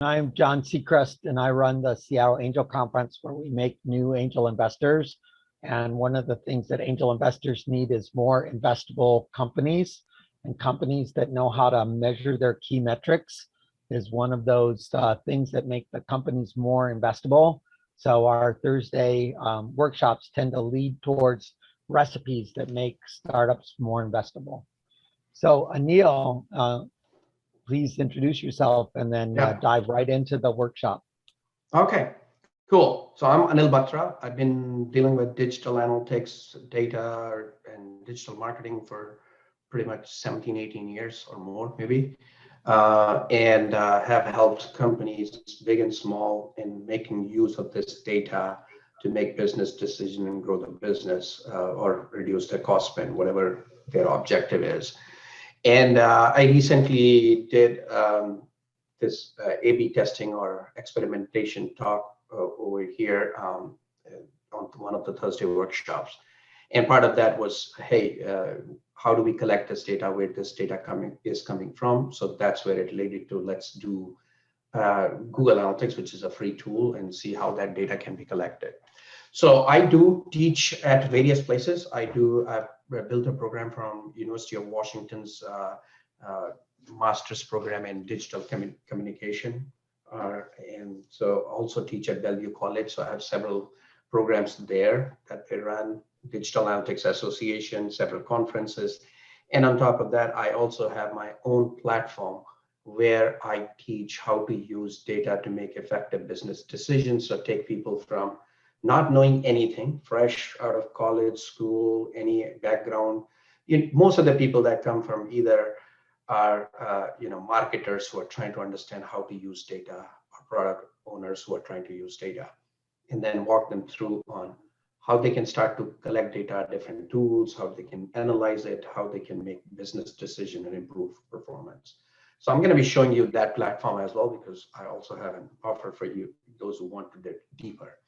I'm John Seacrest, and I run the Seattle Angel Conference where we make new angel investors. And one of the things that angel investors need is more investable companies, and companies that know how to measure their key metrics is one of those things that make the companies more investable. So our Thursday workshops tend to lead towards recipes that make startups more investable. So Anil, please introduce yourself and then dive right into the workshop. Okay, cool. So I'm Anil Batra. I've been dealing with digital analytics, data, and digital marketing for pretty much 17, 18 years or more, maybe, and have helped companies big and small in making use of this data to make business decisions and grow the business or reduce their cost spend, whatever their objective is. And I recently did this A/B testing or experimentation talk over here on one of the Thursday workshops. And part of that was, hey, how do we collect this data, where this data is coming from? So that's where it related to, let's do Google Analytics, which is a free tool, and see how that data can be collected. So I do teach at various places. I've built a program from University of Washington's master's program in digital communication. And so also teach at Bellevue College. So I have several programs there that they run, Digital Analytics Association, several conferences. And on top of that, I also have my own platform where I teach how to use data to make effective business decisions. So take people from not knowing anything, fresh out of college, school, any background. Most of the people that come from either are marketers who are trying to understand how to use data, or product owners who are trying to use data, and then walk them through on how they can start to collect data, different tools, how they can analyze it, how they can make business decision and improve performance. So I'm going to be showing you that platform as well, because I also have an offer for you, those who want to dig deeper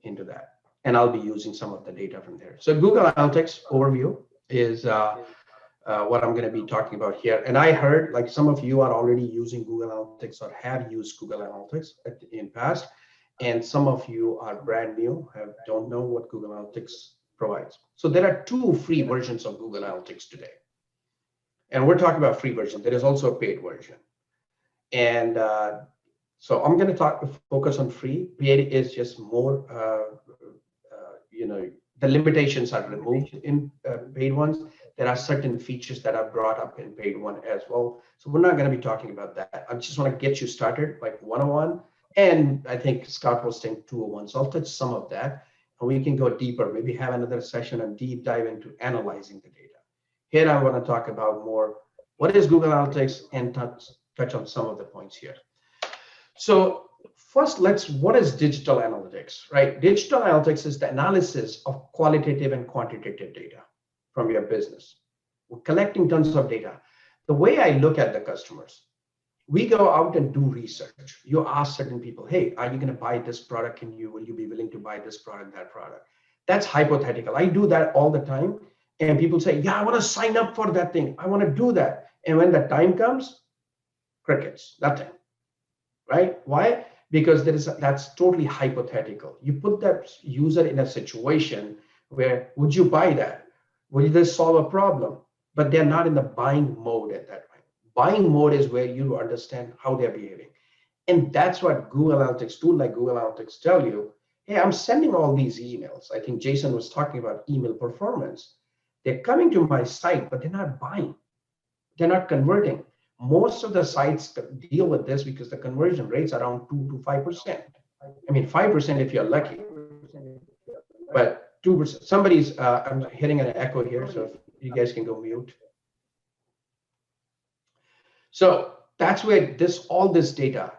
into that. And I'll be using some of the data from there. So Google Analytics overview is what I'm going to be talking about here. And I heard like some of you are already using Google Analytics or have used Google Analytics in past. And some of you are brand new, don't know what Google Analytics provides. So there are two free versions of Google Analytics today. And we're talking about free version. There is also a paid version. And so I'm going to focus on free. Paid is just more, the limitations are removed in paid ones. There are certain features that are brought up in paid one as well. So we're not going to be talking about that. I just want to get you started like 101. And I think Scott was saying 201. So I'll touch some of that. And we can go deeper, maybe have another session and deep dive into analyzing the data. Here I want to talk about more, what is Google Analytics, and touch on some of the points here. So first, what is digital analytics, right? Digital analytics is the analysis of qualitative and quantitative data from your business. We're collecting tons of data. The way I look at the customers, we go out and do research. You ask certain people, hey, are you going to buy this product? Will you be willing to buy this product, that product? That's hypothetical. I do that all the time. And people say, yeah, I want to sign up for that thing. I want to do that. And when the time comes, crickets, nothing. Right? Why? Because that's totally hypothetical. You put that user in a situation where, would you buy that? Will this solve a problem? But they're not in the buying mode at that point. Buying mode is where you understand how they're behaving. And that's what Google Analytics, tool like Google Analytics tell you, hey, I'm sending all these emails. I think Jason was talking about email performance. They're coming to my site, but they're not buying. They're not converting. Most of the sites deal with this because the conversion rates are around 2 to 5%. I mean, 5% if you're lucky, but 2%. Somebody's, I'm hitting an echo here, so if you guys can go mute. So that's where all this data,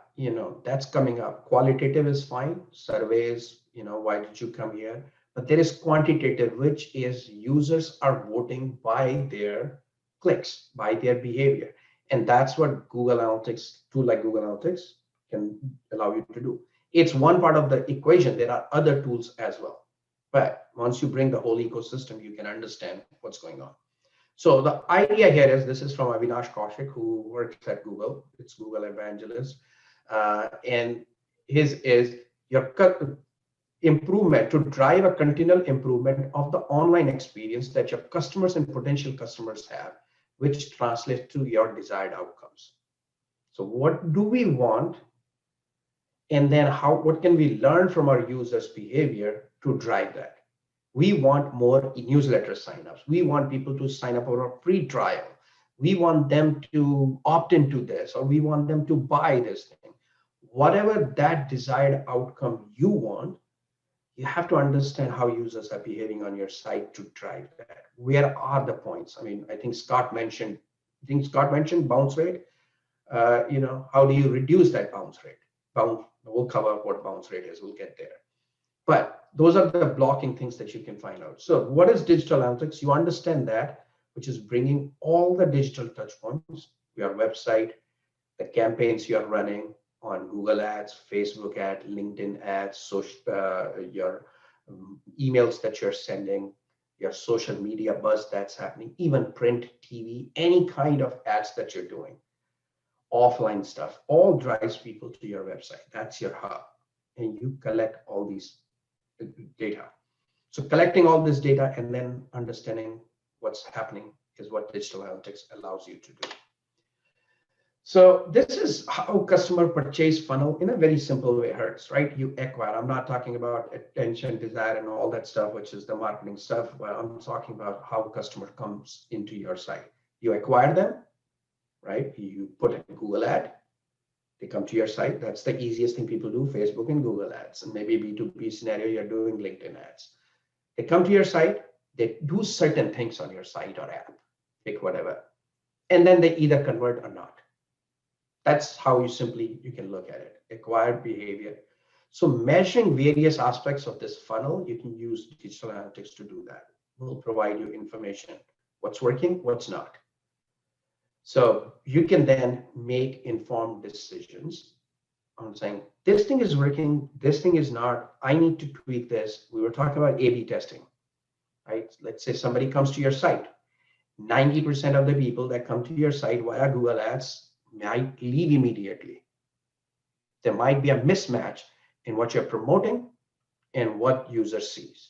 that's coming up. Qualitative is fine. Surveys, why did you come here? But there is quantitative, which is users are voting by their clicks, by their behavior. And that's what Google Analytics, tool like Google Analytics can allow you to do. It's one part of the equation. There are other tools as well. But once you bring the whole ecosystem, you can understand what's going on. So the idea here is, this is from Avinash Kaushik, who works at Google. It's Google Evangelist. And his is your improvement to drive a continual improvement of the online experience that your customers and potential customers have, which translates to your desired outcomes. So what do we want? And then what can we learn from our users' behavior to drive that? We want more newsletter signups. We want people to sign up for a free trial. We want them to opt into this, or we want them to buy this thing. Whatever that desired outcome you want, you have to understand how users are behaving on your site to drive that. Where are the points? I mean, I think Scott mentioned bounce rate. How do you reduce that bounce rate? We'll cover what bounce rate is. We'll get there. But those are the blocking things that you can find out. So what is digital analytics? You understand that, which is bringing all the digital touch points, your website, the campaigns you're running on Google Ads, Facebook ads, LinkedIn ads, your emails that you're sending, your social media buzz that's happening, even print, TV, any kind of ads that you're doing, offline stuff, all drives people to your website. That's your hub. And you collect all these data. So collecting all this data and then understanding what's happening is what digital analytics allows you to do. So this is how customer purchase funnel in a very simple way hurts, right? You acquire. I'm not talking about attention, desire, and all that stuff, which is the marketing stuff, but I'm talking about how a customer comes into your site. You acquire them, right? You put a Google ad, they come to your site. That's the easiest thing people do, Facebook and Google ads. And maybe B2B scenario, you're doing LinkedIn ads. They come to your site, they do certain things on your site or app, pick whatever, and then they either convert or not. That's how you can look at it, acquired behavior. So measuring various aspects of this funnel, you can use digital analytics to do that. We'll provide you information, what's working, what's not. So you can then make informed decisions on saying, this thing is working, this thing is not, I need to tweak this. We were talking about A/B testing, right? Let's say somebody comes to your site. 90% of the people that come to your site via Google Ads might leave immediately. There might be a mismatch in what you're promoting and what user sees.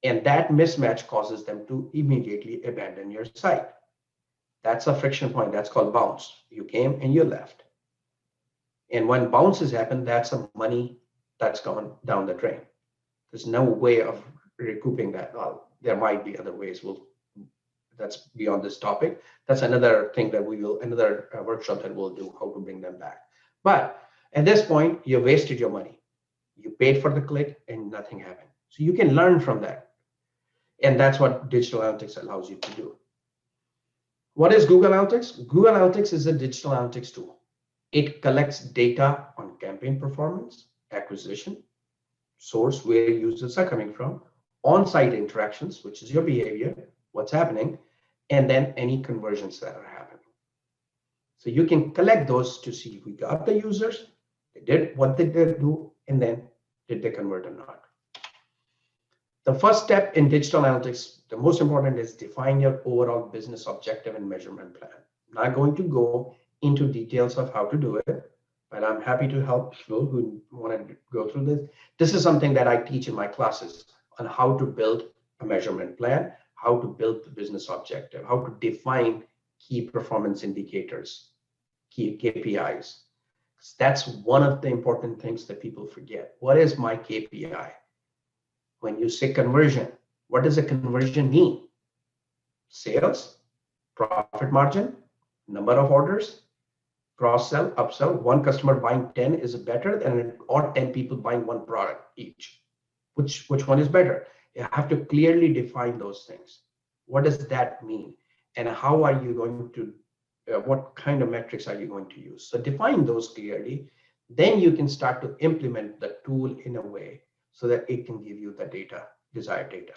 And that mismatch causes them to immediately abandon your site. That's a friction point. That's called bounce. You came and you left. And when bounces happen, that's some money that's gone down the drain. There's no way of recouping that. Well, there might be other ways. That's beyond this topic. That's another thing that another workshop that we'll do, how to bring them back. But at this point, you wasted your money. You paid for the click and nothing happened. So you can learn from that. And that's what digital analytics allows you to do. What is Google Analytics? Google Analytics is a digital analytics tool. It collects data on campaign performance, acquisition, source where users are coming from, on-site interactions, which is your behavior, what's happening, and then any conversions that are happening. So you can collect those to see if we got the users, they did what they did do, and then did they convert or not. The first step in digital analytics, the most important, is define your overall business objective and measurement plan. I'm not going to go into details of how to do it, but I'm happy to help people who want to go through this. This is something that I teach in my classes on how to build a measurement plan, how to build the business objective, how to define key performance indicators, key KPIs. That's one of the important things that people forget. What is my KPI? When you say conversion, what does a conversion mean? Sales, profit margin, number of orders, cross-sell, upsell. One customer buying 10 is better than or 10 people buying one product each. Which one is better? You have to clearly define those things. What does that mean? And how are you going to, what kind of metrics are you going to use? So define those clearly. Then you can start to implement the tool in a way so that it can give you the data, desired data.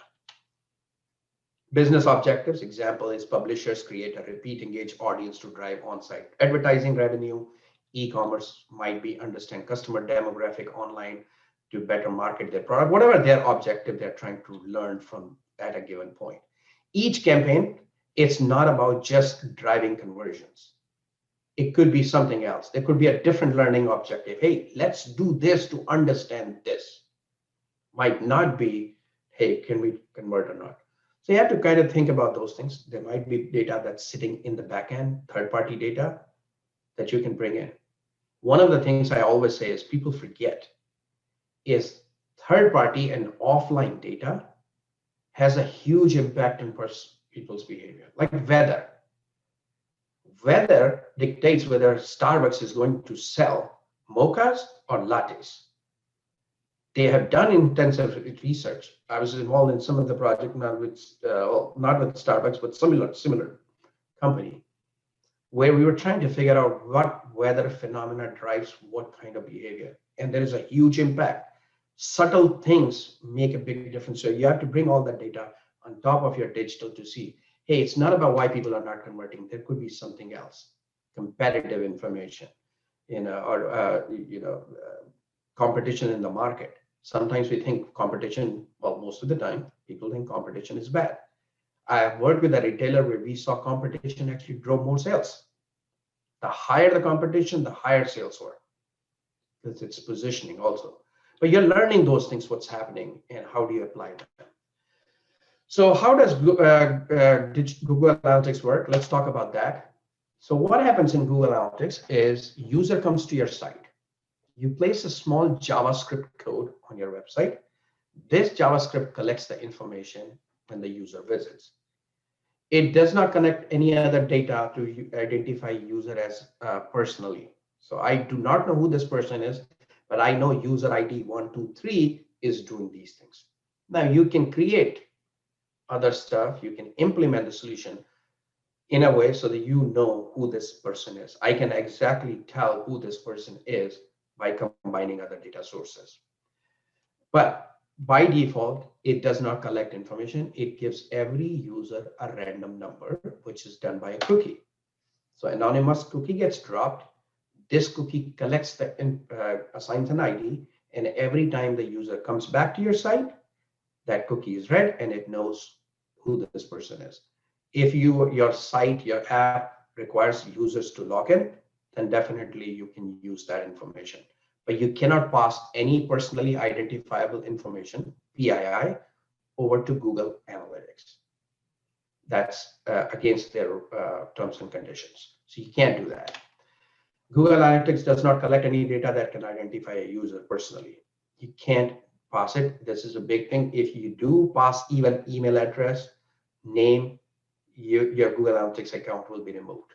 Business objectives, example is publishers create a repeat engaged audience to drive on-site advertising revenue. E-commerce might be understand customer demographic online to better market their product, whatever their objective they're trying to learn from at a given point. Each campaign, it's not about just driving conversions. It could be something else. There could be a different learning objective. Hey, let's do this to understand this. Might not be, hey, can we convert or not? So you have to kind of think about those things. There might be data that's sitting in the back end, third-party data that you can bring in. One of the things I always say is people forget is third-party and offline data has a huge impact on people's behavior. Like weather. Weather dictates whether Starbucks is going to sell mochas or lattes. They have done intensive research. I was involved in some of the project, not with Starbucks, but similar company, where we were trying to figure out what weather phenomena drives what kind of behavior. And there is a huge impact. Subtle things make a big difference. So you have to bring all that data on top of your digital to see, hey, it's not about why people are not converting. There could be something else, competitive information, or competition in the market. Sometimes we think competition, well, most of the time, people think competition is bad. I have worked with a retailer where we saw competition actually drove more sales. The higher the competition, the higher sales were, because it's positioning also. But you're learning those things, what's happening, and how do you apply them. So how does Google Analytics work? Let's talk about that. So what happens in Google Analytics is user comes to your site. You place a small JavaScript code on your website. This JavaScript collects the information when the user visits. It does not connect any other data to identify user as personally. So I do not know who this person is, but I know user ID 123 is doing these things. Now you can create other stuff. You can implement the solution in a way so that you know who this person is. I can exactly tell who this person is by combining other data sources. But by default, it does not collect information. It gives every user a random number, which is done by a cookie. So anonymous cookie gets dropped. This cookie collects assigns an ID, and every time the user comes back to your site, that cookie is read and it knows who this person is. If your site, your app requires users to log in, then definitely you can use that information. But you cannot pass any personally identifiable information, PII, over to Google Analytics. That's against their terms and conditions. So you can't do that. Google Analytics does not collect any data that can identify a user personally. You can't pass it. This is a big thing. If you do pass even email address, name, your Google Analytics account will be removed.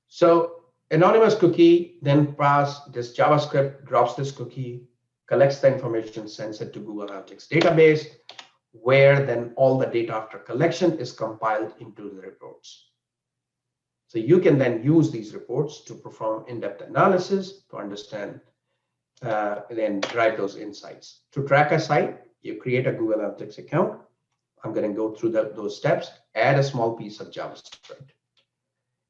So anonymous cookie then pass this JavaScript, drops this cookie, collects the information, sends it to Google Analytics database, where then all the data after collection is compiled into the reports. So you can then use these reports to perform in-depth analysis to understand and then drive those insights. To track a site, you create a Google Analytics account. I'm going to go through those steps, add a small piece of JavaScript.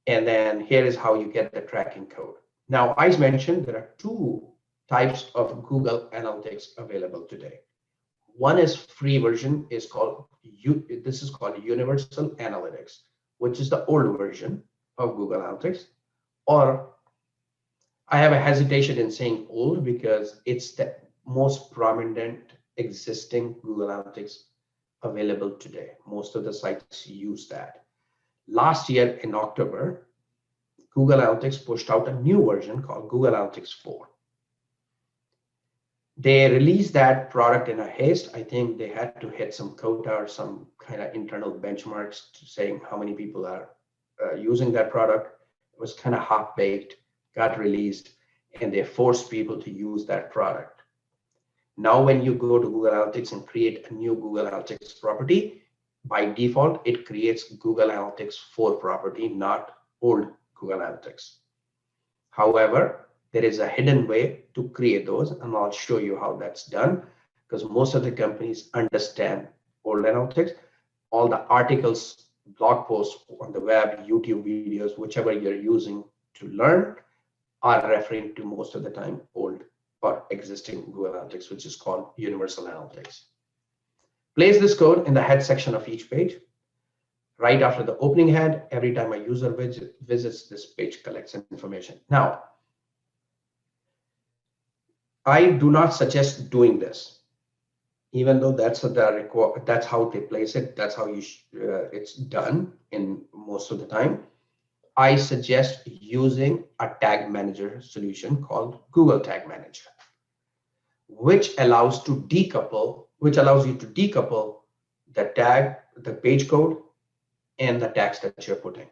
And then here is how you get the tracking code. Now, I mentioned there are two types of Google Analytics available today. One is free version, this is called Universal Analytics, which is the old version of Google Analytics. Or I have a hesitation in saying old because it's the most prominent existing Google Analytics available today. Most of the sites use that. Last year in October, Google Analytics pushed out a new version called Google Analytics 4. They released that product in a haste. I think they had to hit some quota or some kind of internal benchmarks to saying how many people are using that product. It was kind of half-baked, got released, and they forced people to use that product. Now, when you go to Google Analytics and create a new Google Analytics property, by default, it creates Google Analytics 4 property, not old Google Analytics. However, there is a hidden way to create those, and I'll show you how that's done, because most of the companies understand old analytics. All the articles, blog posts on the web, YouTube videos, whichever you're using to learn, are referring to most of the time old or existing Google Analytics, which is called Universal Analytics. Place this code in the head section of each page. Right after the opening head, every time a user visits this page, collects information. Now, I do not suggest doing this, even though that's how they place it. That's how it's done in most of the time. I suggest using a tag manager solution called Google Tag Manager, which allows you to decouple the page code, and the tags that you're putting.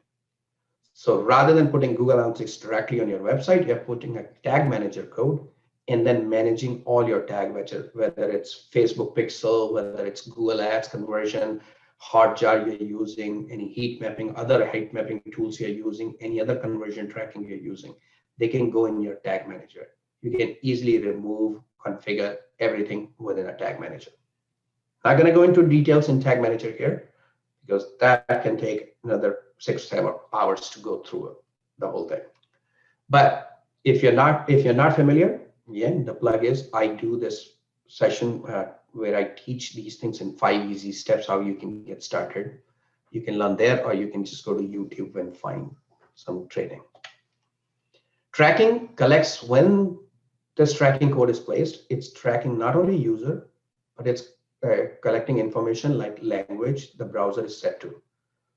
So rather than putting Google Analytics directly on your website, you're putting a tag manager code and then managing all your tag, whether it's Facebook Pixel, whether it's Google Ads conversion, Hotjar you're using, any other heat mapping tools you're using, any other conversion tracking you're using. They can go in your tag manager. You can easily remove, configure everything within a tag manager. Not going to go into details in tag manager here, because that can take another 6 or 7 hours to go through the whole thing. But if you're not familiar, the plug is I do this session where I teach these things in 5 easy steps how you can get started. You can learn there, or you can just go to YouTube and find some training. Tracking collects when this tracking code is placed. It's tracking not only user, but it's collecting information like language the browser is set to.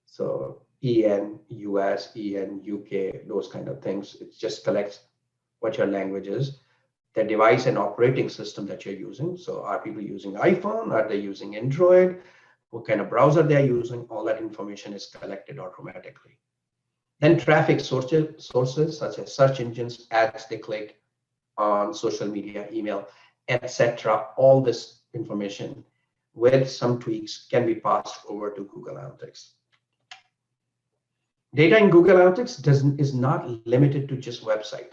So EN, US, EN, UK, those kind of things. It just collects what your language is, the device and operating system that you're using. So are people using iPhone? Are they using Android? What kind of browser they're using? All that information is collected automatically. Then traffic sources such as search engines, ads they click on, social media, email, etc. All this information with some tweaks can be passed over to Google Analytics. Data in Google Analytics is not limited to just website,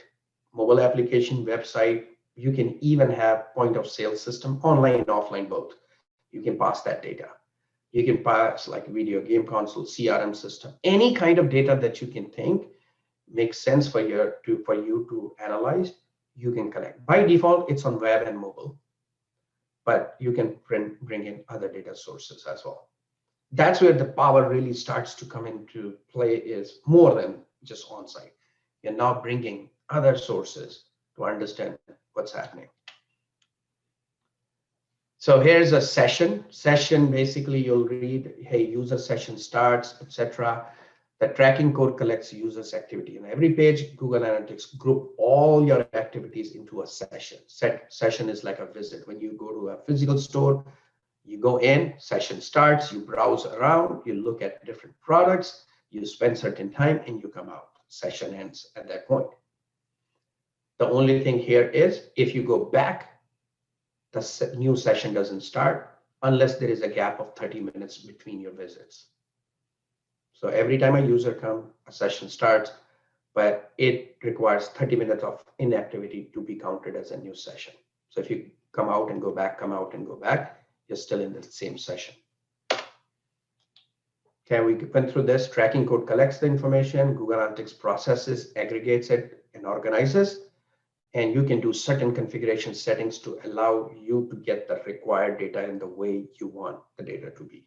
mobile application, website. You can even have point of sale system, online and offline both. You can pass that data. You can pass like video game console, CRM system, any kind of data that you can think makes sense for you to analyze. You can collect. By default, it's on web and mobile, but you can bring in other data sources as well. That's where the power really starts to come into play, is more than just on-site. You're now bringing other sources to understand what's happening. So here's a session. Session, basically you'll read, hey, user session starts, etc. The tracking code collects user's activity. On every page, Google Analytics group all your activities into a session. Session is like a visit. When you go to a physical store, you go in, session starts, you browse around, you look at different products, you spend certain time, and you come out. Session ends at that point. The only thing here is if you go back, the new session doesn't start unless there is a gap of 30 minutes between your visits. So every time a user comes, a session starts, but it requires 30 minutes of inactivity to be counted as a new session. So if you come out and go back, come out and go back, you're still in the same session. Okay, we went through this. Tracking code collects the information, Google Analytics processes, aggregates it, and organizes. And you can do certain configuration settings to allow you to get the required data in the way you want the data to be.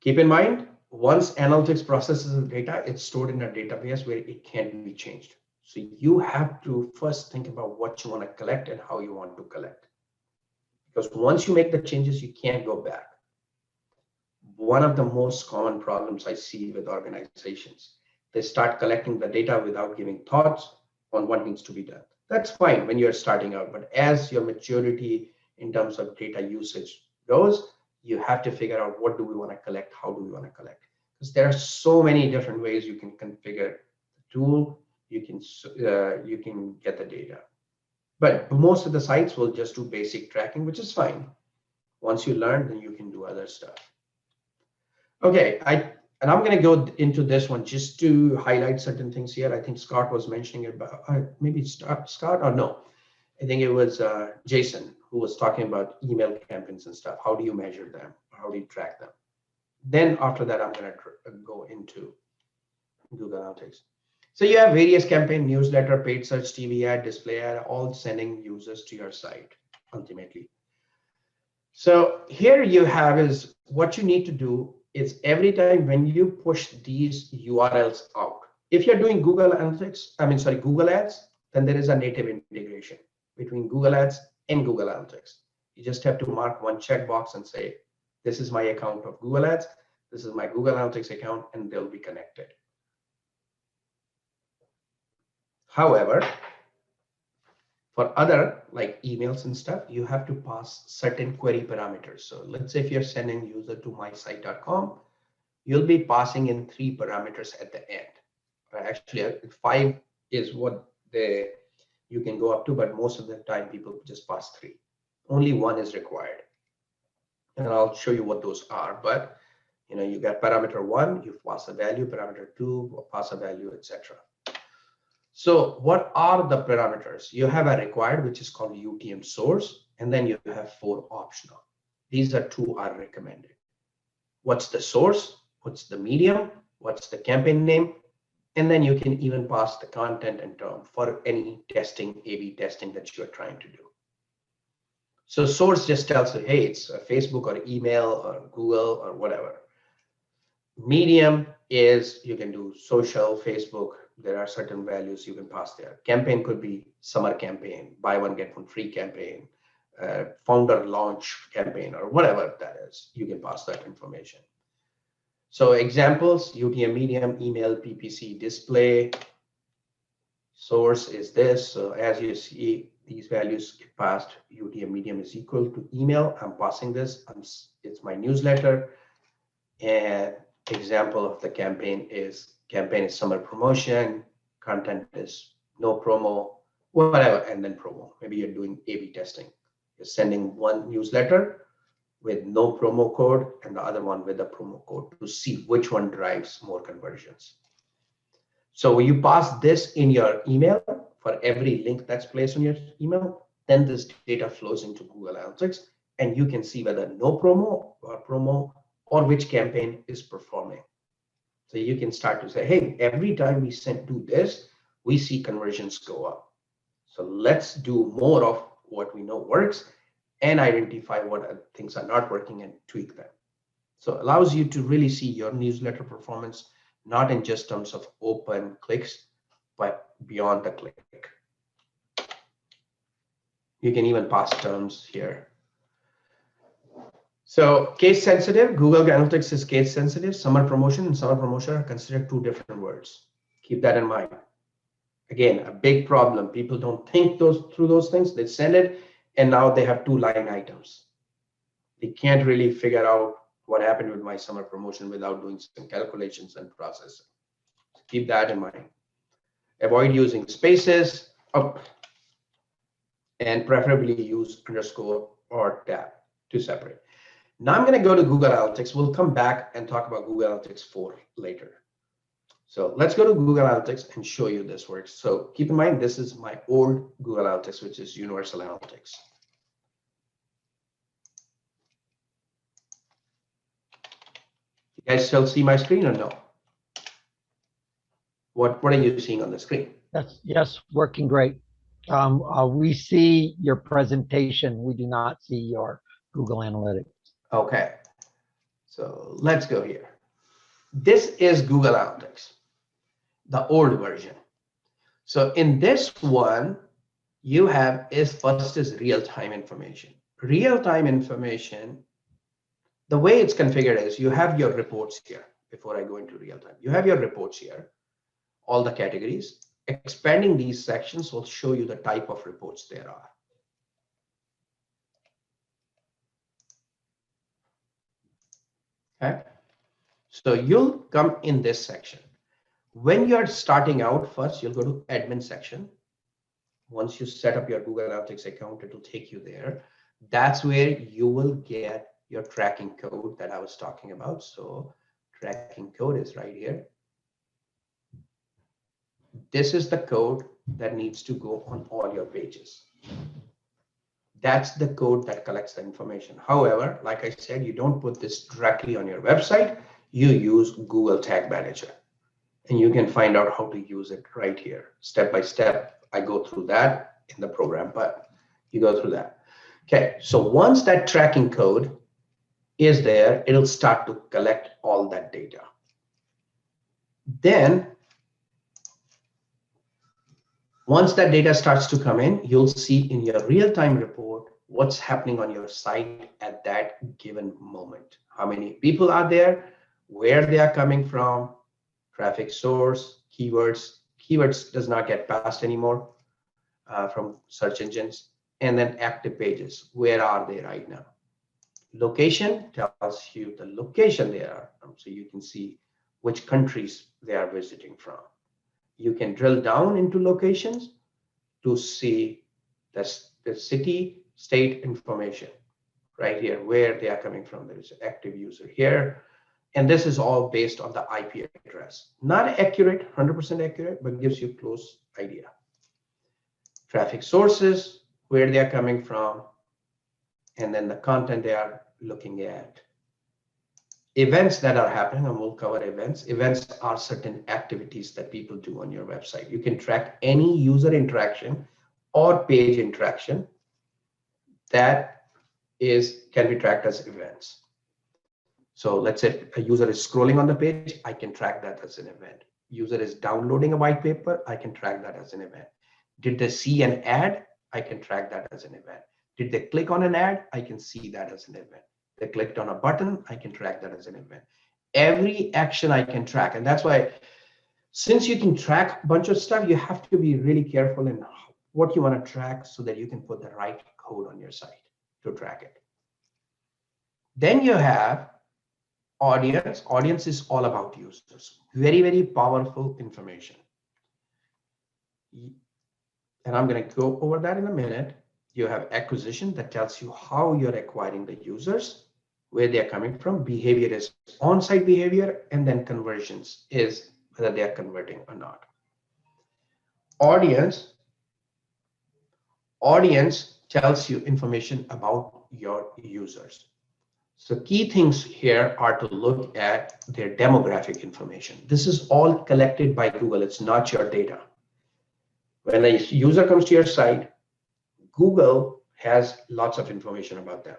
Keep in mind, once analytics processes the data, it's stored in a database where it can't be changed. So you have to first think about what you want to collect and how you want to collect. Because once you make the changes, you can't go back. One of the most common problems I see with organizations, they start collecting the data without giving thoughts on what needs to be done. That's fine when you're starting out, but as your maturity in terms of data usage goes, you have to figure out what do we want to collect, how do we want to collect? Because there are so many different ways you can configure the tool, you can get the data. But most of the sites will just do basic tracking, which is fine. Once you learn, then you can do other stuff. Okay, I'm going to go into this one just to highlight certain things here. I think Scott was mentioning about, maybe Scott or no, I think it was Jason who was talking about email campaigns and stuff. How do you measure them? How do you track them? Then after that, I'm going to go into Google Analytics. So you have various campaign, newsletter, paid search, TV ad, display ad, all sending users to your site ultimately. So here you have is what you need to do is every time when you push these URLs out, if you're doing Google Analytics, Google Ads, then there is a native integration between Google Ads and Google Analytics. You just have to mark one checkbox and say, this is my account of Google Ads, this is my Google Analytics account, and they'll be connected. However, for other like emails and stuff, you have to pass certain query parameters. So let's say if you're sending user to mysite.com, you'll be passing in 3 parameters at the end. Actually, 5 is what you can go up to, but most of the time people just pass 3. Only 1 is required. And I'll show you what those are. But you got parameter 1, you pass a value, parameter 2, pass a value, etc. So what are the parameters? You have a required, which is called UTM source, and then you have 4 optional. These are 2 are recommended. What's the source? What's the medium? What's the campaign name? And then you can even pass the content and term for any testing, A/B testing that you're trying to do. So source just tells you, hey, it's a Facebook or email or Google or whatever. Medium is you can do social, Facebook. There are certain values you can pass there. Campaign could be summer campaign, buy one, get one free campaign, founder launch campaign, or whatever that is. You can pass that information. So examples, UTM medium, email, PPC, display. Source is this. So as you see, these values get passed. UTM medium is equal to email. I'm passing this. It's my newsletter. And example of the campaign is summer promotion. Content is no promo, whatever, and then promo. Maybe you're doing A/B testing. You're sending one newsletter with no promo code and the other one with a promo code to see which one drives more conversions. So when you pass this in your email for every link that's placed on your email, then this data flows into Google Analytics and you can see whether no promo or which campaign is performing. So you can start to say, hey, every time we do this, we see conversions go up. So let's do more of what we know works and identify what things are not working and tweak them. So it allows you to really see your newsletter performance, not in just terms of open clicks, but beyond the click. You can even pass terms here. So case sensitive, Google Analytics is case sensitive. Summer promotion and summer promotion are considered 2 different words. Keep that in mind. Again, a big problem. People don't think through those things. They send it, and now they have 2 line items. They can't really figure out what happened with my summer promotion without doing some calculations and processing. So keep that in mind. Avoid using spaces up, and preferably use underscore or tab to separate. Now I'm going to go to Google Analytics. We'll come back and talk about Google Analytics 4 later. So let's go to Google Analytics and show you this works. So keep in mind, this is my old Google Analytics, which is Universal Analytics. You guys still see my screen or no? What are you seeing on the screen? Yes, working great. We see your presentation. We do not see your Google Analytics. Okay, so let's go here. This is Google Analytics, the old version. So in this one, you have first is real-time information. Real-time information, the way it's configured is you have your reports here. Before I go into real-time, you have your reports here, all the categories. Expanding these sections will show you the type of reports there are. Okay, so you'll come in this section. When you're starting out, first you'll go to admin section. Once you set up your Google Analytics account, it will take you there. That's where you will get your tracking code that I was talking about. So tracking code is right here. This is the code that needs to go on all your pages. That's the code that collects the information. However, like I said, you don't put this directly on your website. You use Google Tag Manager. And you can find out how to use it right here. Step by step, I go through that in the program, but you go through that. Okay, so once that tracking code is there, it'll start to collect all that data. Then once that data starts to come in, you'll see in your real-time report what's happening on your site at that given moment. How many people are there, where they are coming from, traffic source, keywords. Keywords does not get passed anymore from search engines. And then active pages, where are they right now? Location tells you the location they are, so you can see which countries they are visiting from. You can drill down into locations to see the city, state information right here, where they are coming from. There is an active user here. And this is all based on the IP address. Not accurate, 100% accurate, but gives you close idea. Traffic sources, where they are coming from, and then the content they are looking at. Events that are happening, and we'll cover events. Events are certain activities that people do on your website. You can track any user interaction or page interaction that can be tracked as events. So let's say a user is scrolling on the page, I can track that as an event. User is downloading a white paper, I can track that as an event. Did they see an ad? I can track that as an event. Did they click on an ad? I can see that as an event. They clicked on a button, I can track that as an event. Every action I can track. And that's why, since you can track a bunch of stuff, you have to be really careful in what you want to track so that you can put the right code on your site to track it. Then you have audience. Audience is all about users. Very, very powerful information. And I'm going to go over that in a minute. You have acquisition that tells you how you're acquiring the users, where they're coming from. Behavior is on-site behavior, and then conversions is whether they are converting or not. Audience tells you information about your users. So key things here are to look at their demographic information. This is all collected by Google. It's not your data. When a user comes to your site, Google has lots of information about them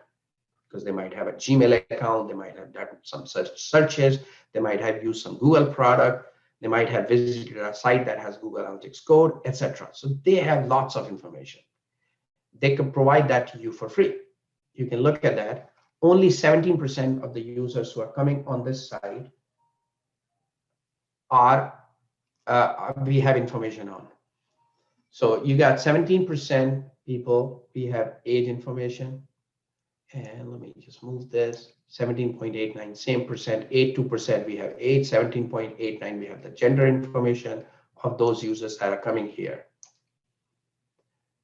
because they might have a Gmail account, they might have done some searches, they might have used some Google product, they might have visited a site that has Google Analytics code, etc. So they have lots of information. They can provide that to you for free. You can look at that. Only 17% of the users who are coming on this site we have information on. So you got 17% people, we have age information. And let me just move this, 17.89, same percent, 82% we have age, 17.89 we have the gender information of those users that are coming here.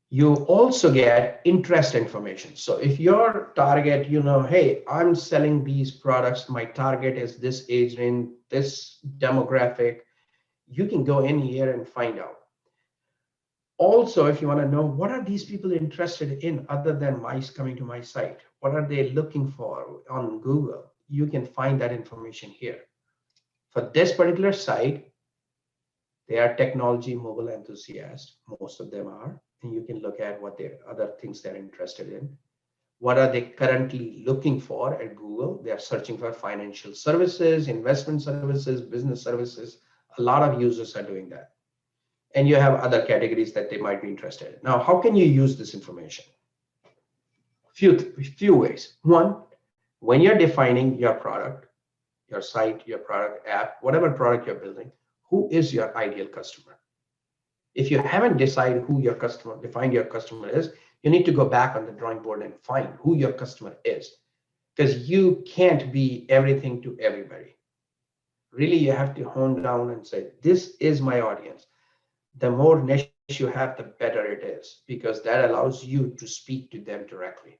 You also get interest information. So if your target, hey, I'm selling these products, my target is this age range, this demographic, you can go in here and find out. Also, if you want to know what are these people interested in other than mice coming to my site, what are they looking for on Google, you can find that information here. For this particular site, they are technology mobile enthusiasts, most of them are, and you can look at what other things they're interested in. What are they currently looking for at Google? They are searching for financial services, investment services, business services. A lot of users are doing that. And you have other categories that they might be interested in. Now, how can you use this information? Few ways. One, when you're defining your product, your site, your product, app, whatever product you're building, who is your ideal customer? If you haven't decided who your defined your customer is, you need to go back on the drawing board and find who your customer is, because you can't be everything to everybody. Really, you have to hone down and say, this is my audience. The more niche you have, the better it is, because that allows you to speak to them directly.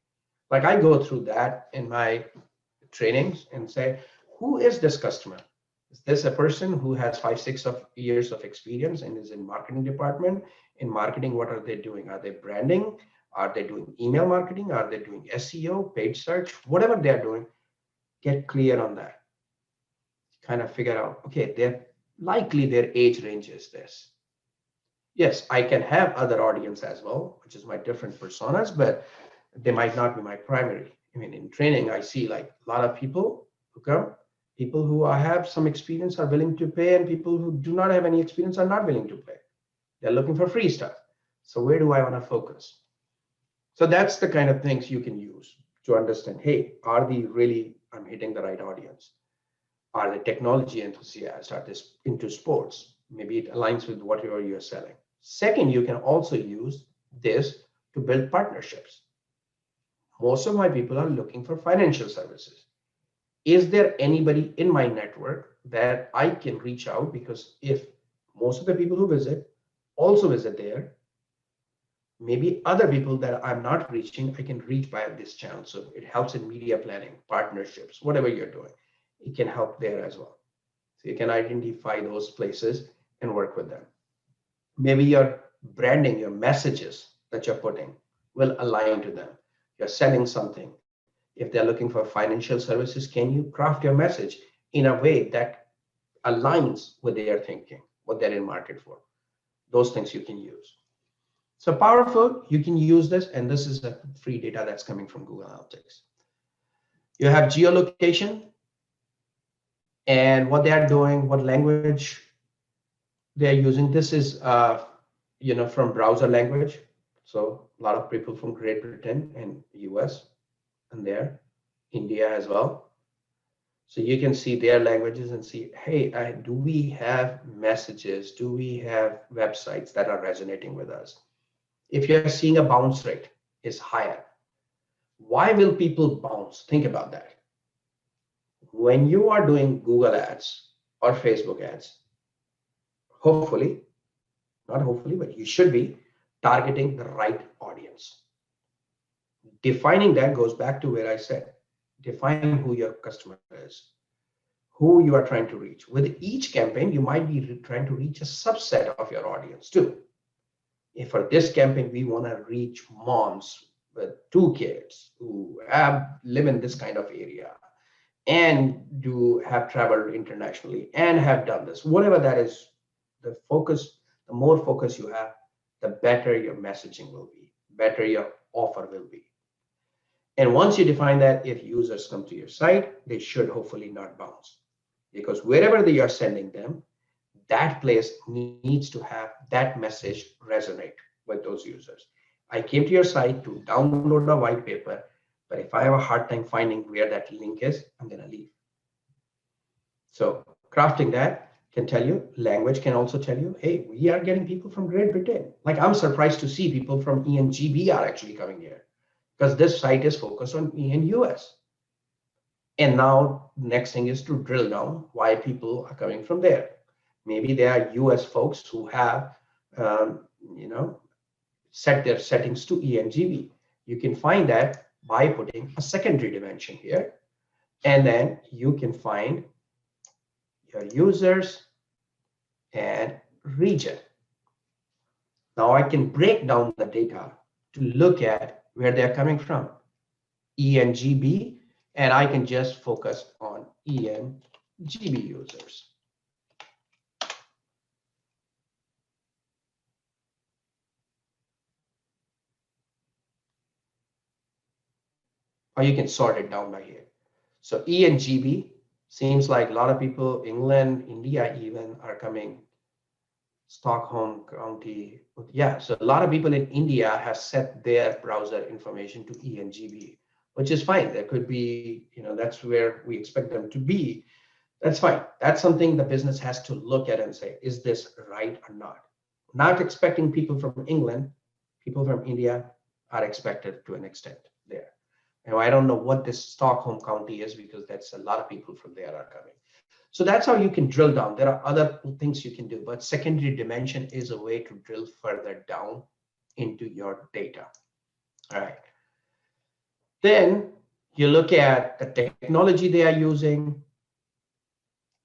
Like I go through that in my trainings and say, who is this customer? Is this a person who has 5-6 years of experience and is in marketing department? In marketing, what are they doing? Are they branding? Are they doing email marketing? Are they doing SEO, paid search? Whatever they're doing, get clear on that. Kind of figure out, okay, they're likely their age range is this. Yes, I can have other audience as well, which is my different personas, but they might not be my primary. I mean, in training, I see like a lot of people who come, people who have some experience are willing to pay, and people who do not have any experience are not willing to pay. They're looking for free stuff. So where do I want to focus? So that's the kind of things you can use to understand, hey, are they really, I'm hitting the right audience? Are they technology enthusiasts? Are they into sports? Maybe it aligns with what you're selling. Second, you can also use this to build partnerships. Most of my people are looking for financial services. Is there anybody in my network that I can reach out? Because if most of the people who visit also visit there, maybe other people that I'm not reaching, I can reach by this channel. So it helps in media planning, partnerships, whatever you're doing. It can help there as well. So you can identify those places and work with them. Maybe your branding, your messages that you're putting will align to them. You're selling something. If they're looking for financial services, can you craft your message in a way that aligns with their thinking, what they're in market for? Those things you can use. So powerful, you can use this, and this is the free data that's coming from Google Analytics. You have geolocation and what they are doing, what language they're using. This is from browser language. So a lot of people from Great Britain and US and there, India as well. So you can see their languages and see, hey, do we have messages? Do we have websites that are resonating with us? If you're seeing a bounce rate is higher, why will people bounce? Think about that. When you are doing Google ads or Facebook ads, hopefully, not hopefully, but you should be targeting the right audience. Defining that goes back to where I said, define who your customer is, who you are trying to reach. With each campaign, you might be trying to reach a subset of your audience too. If for this campaign, we want to reach moms with 2 kids who live in this kind of area and do have traveled internationally and have done this, whatever that is, the more focus you have, the better your messaging will be, better your offer will be. And once you define that, if users come to your site, they should hopefully not bounce, because wherever they are sending them, that place needs to have that message resonate with those users. I came to your site to download a white paper, but if I have a hard time finding where that link is, I'm going to leave. So crafting that can tell you, language can also tell you, hey, we are getting people from Great Britain. Like, I'm surprised to see people from ENGB are actually coming here, because this site is focused on EN-US. And now next thing is to drill down why people are coming from there. Maybe there are US folks who have, set their settings to ENGB. You can find that by putting a secondary dimension here. And then you can find your users and region. Now I can break down the data to look at where they're coming from, ENGB, and I can just focus on ENGB users. Or you can sort it down by here. So ENGB seems like a lot of people, England, India even, are coming. Stockholm County, yeah. So a lot of people in India have set their browser information to ENGB, which is fine. There could be, that's where we expect them to be. That's fine. That's something the business has to look at and say, is this right or not? Not expecting people from England, people from India are expected to an extent there. Now, I don't know what this Stockholm County is, because that's a lot of people from there are coming. So that's how you can drill down. There are other things you can do, but secondary dimension is a way to drill further down into your data. All right. Then you look at the technology they are using.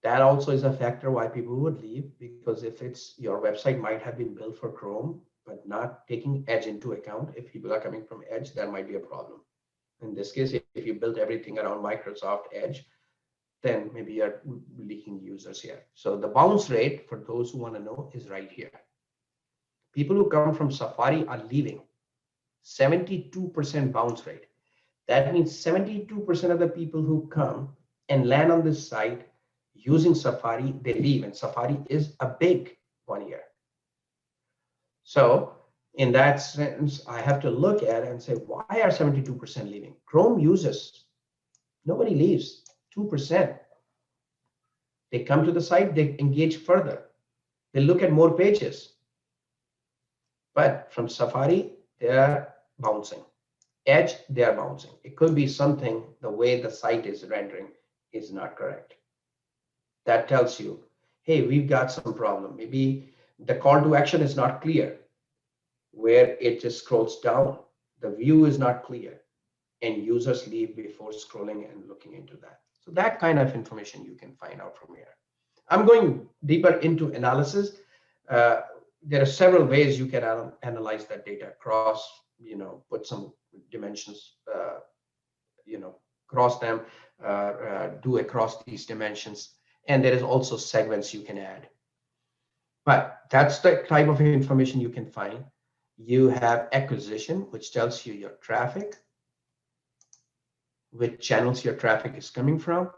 That also is a factor why people would leave, because if it's your website might have been built for Chrome, but not taking Edge into account. If people are coming from Edge, that might be a problem. In this case, if you build everything around Microsoft Edge, then maybe you're leaking users here. So the bounce rate, for those who want to know, is right here. People who come from Safari are leaving. 72% bounce rate. That means 72% of the people who come and land on this site using Safari, they leave, and Safari is a big one here. So in that sense, I have to look at it and say, why are 72% leaving? Chrome users, nobody leaves, 2%. They come to the site, they engage further. They look at more pages. But from Safari, they are bouncing. Edge, they are bouncing. It could be something, the way the site is rendering is not correct. That tells you, hey, we've got some problem. Maybe the call to action is not clear, where it just scrolls down. The view is not clear, and users leave before scrolling and looking into that. So that kind of information you can find out from here. I'm going deeper into analysis. There are several ways you can analyze that data across, put some dimensions, cross them, do across these dimensions. And there is also segments you can add. But that's the type of information you can find. You have acquisition, which tells you your traffic, which channels your traffic is coming from.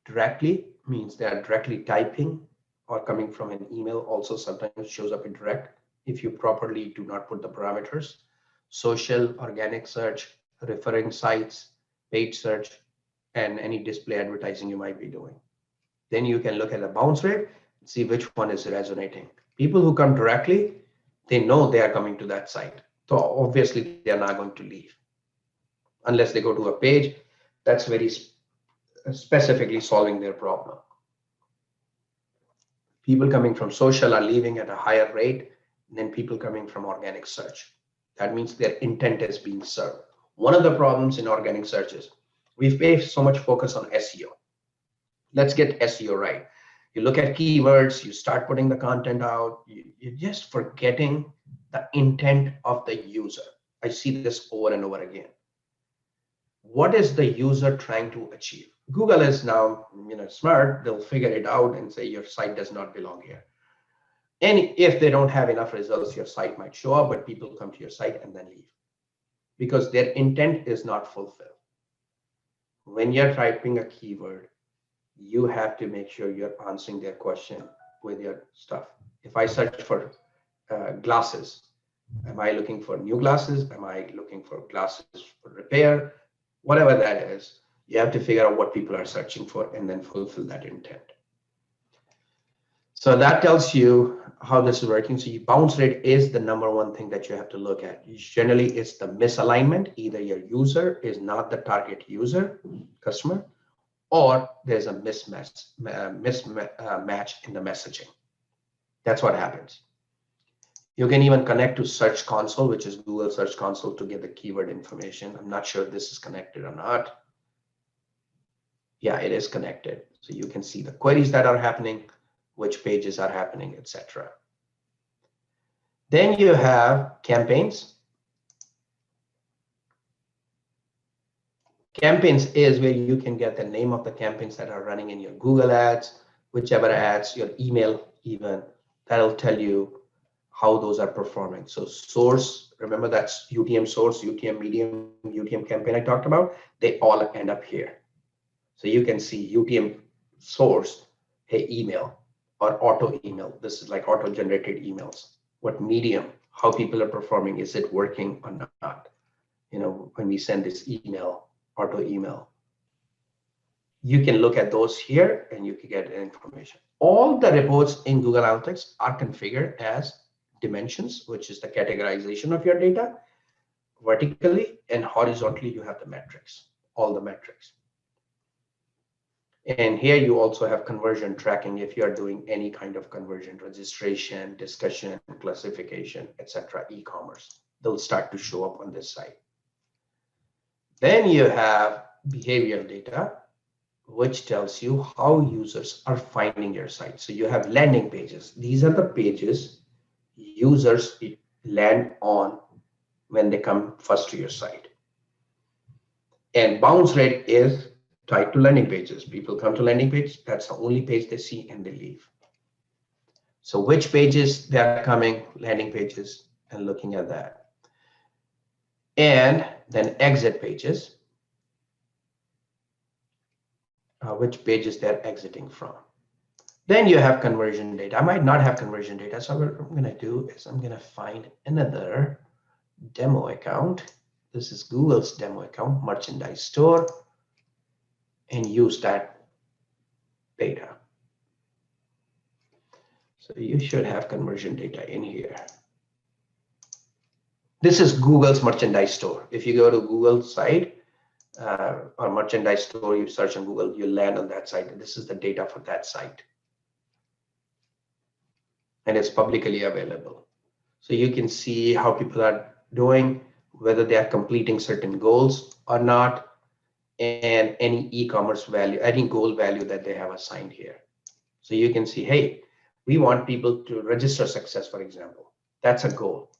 Directly means they are directly typing or coming from an email. Also sometimes shows up in direct if you properly do not put the parameters. Social, organic search, referring sites, paid search, and any display advertising you might be doing. Then you can look at the bounce rate and see which one is resonating. People who come directly, they know they are coming to that site. So obviously they are not going to leave unless they go to a page that's very specifically solving their problem. People coming from social are leaving at a higher rate than people coming from organic search. That means their intent is being served. One of the problems in organic search is we've paid so much focus on SEO. Let's get SEO right. You look at keywords, you start putting the content out, you're just forgetting the intent of the user. I see this over and over again. What is the user trying to achieve? Google is now smart. They'll figure it out and say your site does not belong here. And if they don't have enough results, your site might show up, but people come to your site and then leave because their intent is not fulfilled. When you're typing a keyword, you have to make sure you're answering their question with your stuff. If I search for glasses, am I looking for new glasses? Am I looking for glasses for repair? Whatever that is, you have to figure out what people are searching for and then fulfill that intent. So that tells you how this is working. So your bounce rate is the number one thing that you have to look at. Generally, it's the misalignment. Either your user is not the target user, customer, or there's a mismatch in the messaging. That's what happens. You can even connect to Search Console, which is Google Search Console, to get the keyword information. I'm not sure if this is connected or not. Yeah, it is connected. So you can see the queries that are happening, which pages are happening, etc. Then you have campaigns. Campaigns is where you can get the name of the campaigns that are running in your Google ads, whichever ads, your email even, that'll tell you how those are performing. So source, remember that's UTM source, UTM medium, UTM campaign I talked about, they all end up here. So you can see UTM source, hey, email or auto email. This is like auto generated emails. What medium, how people are performing, is it working or not? When we send this email, auto email, you can look at those here and you can get information. All the reports in Google Analytics are configured as dimensions, which is the categorization of your data. Vertically and horizontally, you have the metrics, all the metrics. And here you also have conversion tracking if you are doing any kind of conversion, registration, discussion, classification, etc., e-commerce. They'll start to show up on this side. Then you have behavioral data, which tells you how users are finding your site. So you have landing pages. These are the pages users land on when they come first to your site. And bounce rate is tied to landing pages. People come to landing page, that's the only page they see and they leave. So which pages they are coming, landing pages, and looking at that. and then exit pages, which pages they're exiting from. Then you have conversion data. I might not have conversion data. So what I'm going to do is I'm going to find another demo account. This is Google's demo account, merchandise store, and use that data. So you should have conversion data in here. This is Google's merchandise store. If you go to Google's site or merchandise store, you search on Google, you land on that site. This is the data for that site. And it's publicly available. So you can see how people are doing, whether they are completing certain goals or not, and any e-commerce value, any goal value that they have assigned here. So you can see, hey, we want people to register success, for example. That's a goal.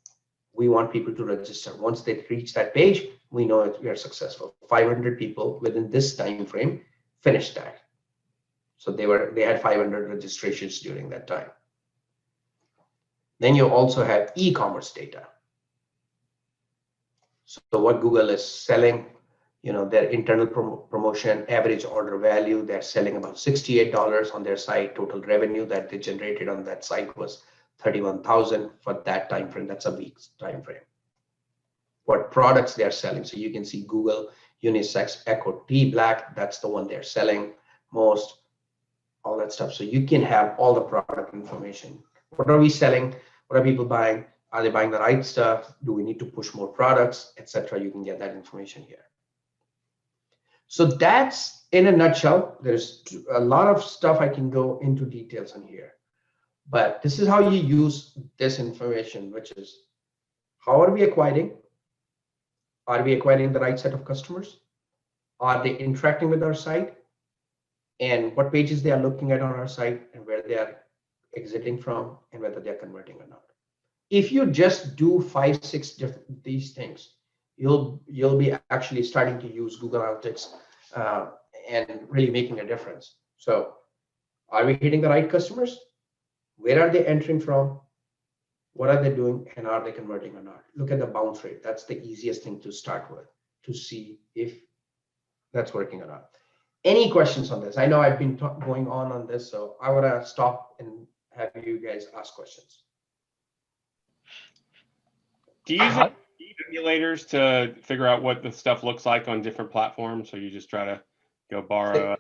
We want people to register. Once they reach that page, we know we are successful. 500 people within this time frame finished that. So they had 500 registrations during that time. Then you also have e-commerce data. So what Google is selling, their internal promotion, average order value, they're selling about $68 on their site. Total revenue that they generated on that site was 31,000 for that time frame. That's a week's time frame. What products they're selling. So you can see Google Unisex Echo T Black. That's the one they're selling most, all that stuff. So you can have all the product information. What are we selling? What are people buying? Are they buying the right stuff? Do we need to push more products, etc.? You can get that information here. So that's in a nutshell. There's a lot of stuff I can go into details on here. But this is how you use this information, which is how are we acquiring? Are we acquiring the right set of customers? Are they interacting with our site? And what pages they are looking at on our site and where they are exiting from and whether they're converting or not. If you just do 5, 6 different these things, you'll be actually starting to use Google Analytics and really making a difference. So are we hitting the right customers? Where are they entering from? What are they doing? And are they converting or not? Look at the bounce rate. That's the easiest thing to start with to see if that's working or not. Any questions on this? I know I've been going on this, so I want to stop and have you guys ask questions. Do you use emulators to figure out what the stuff looks like on different platforms, or you just try to go borrow?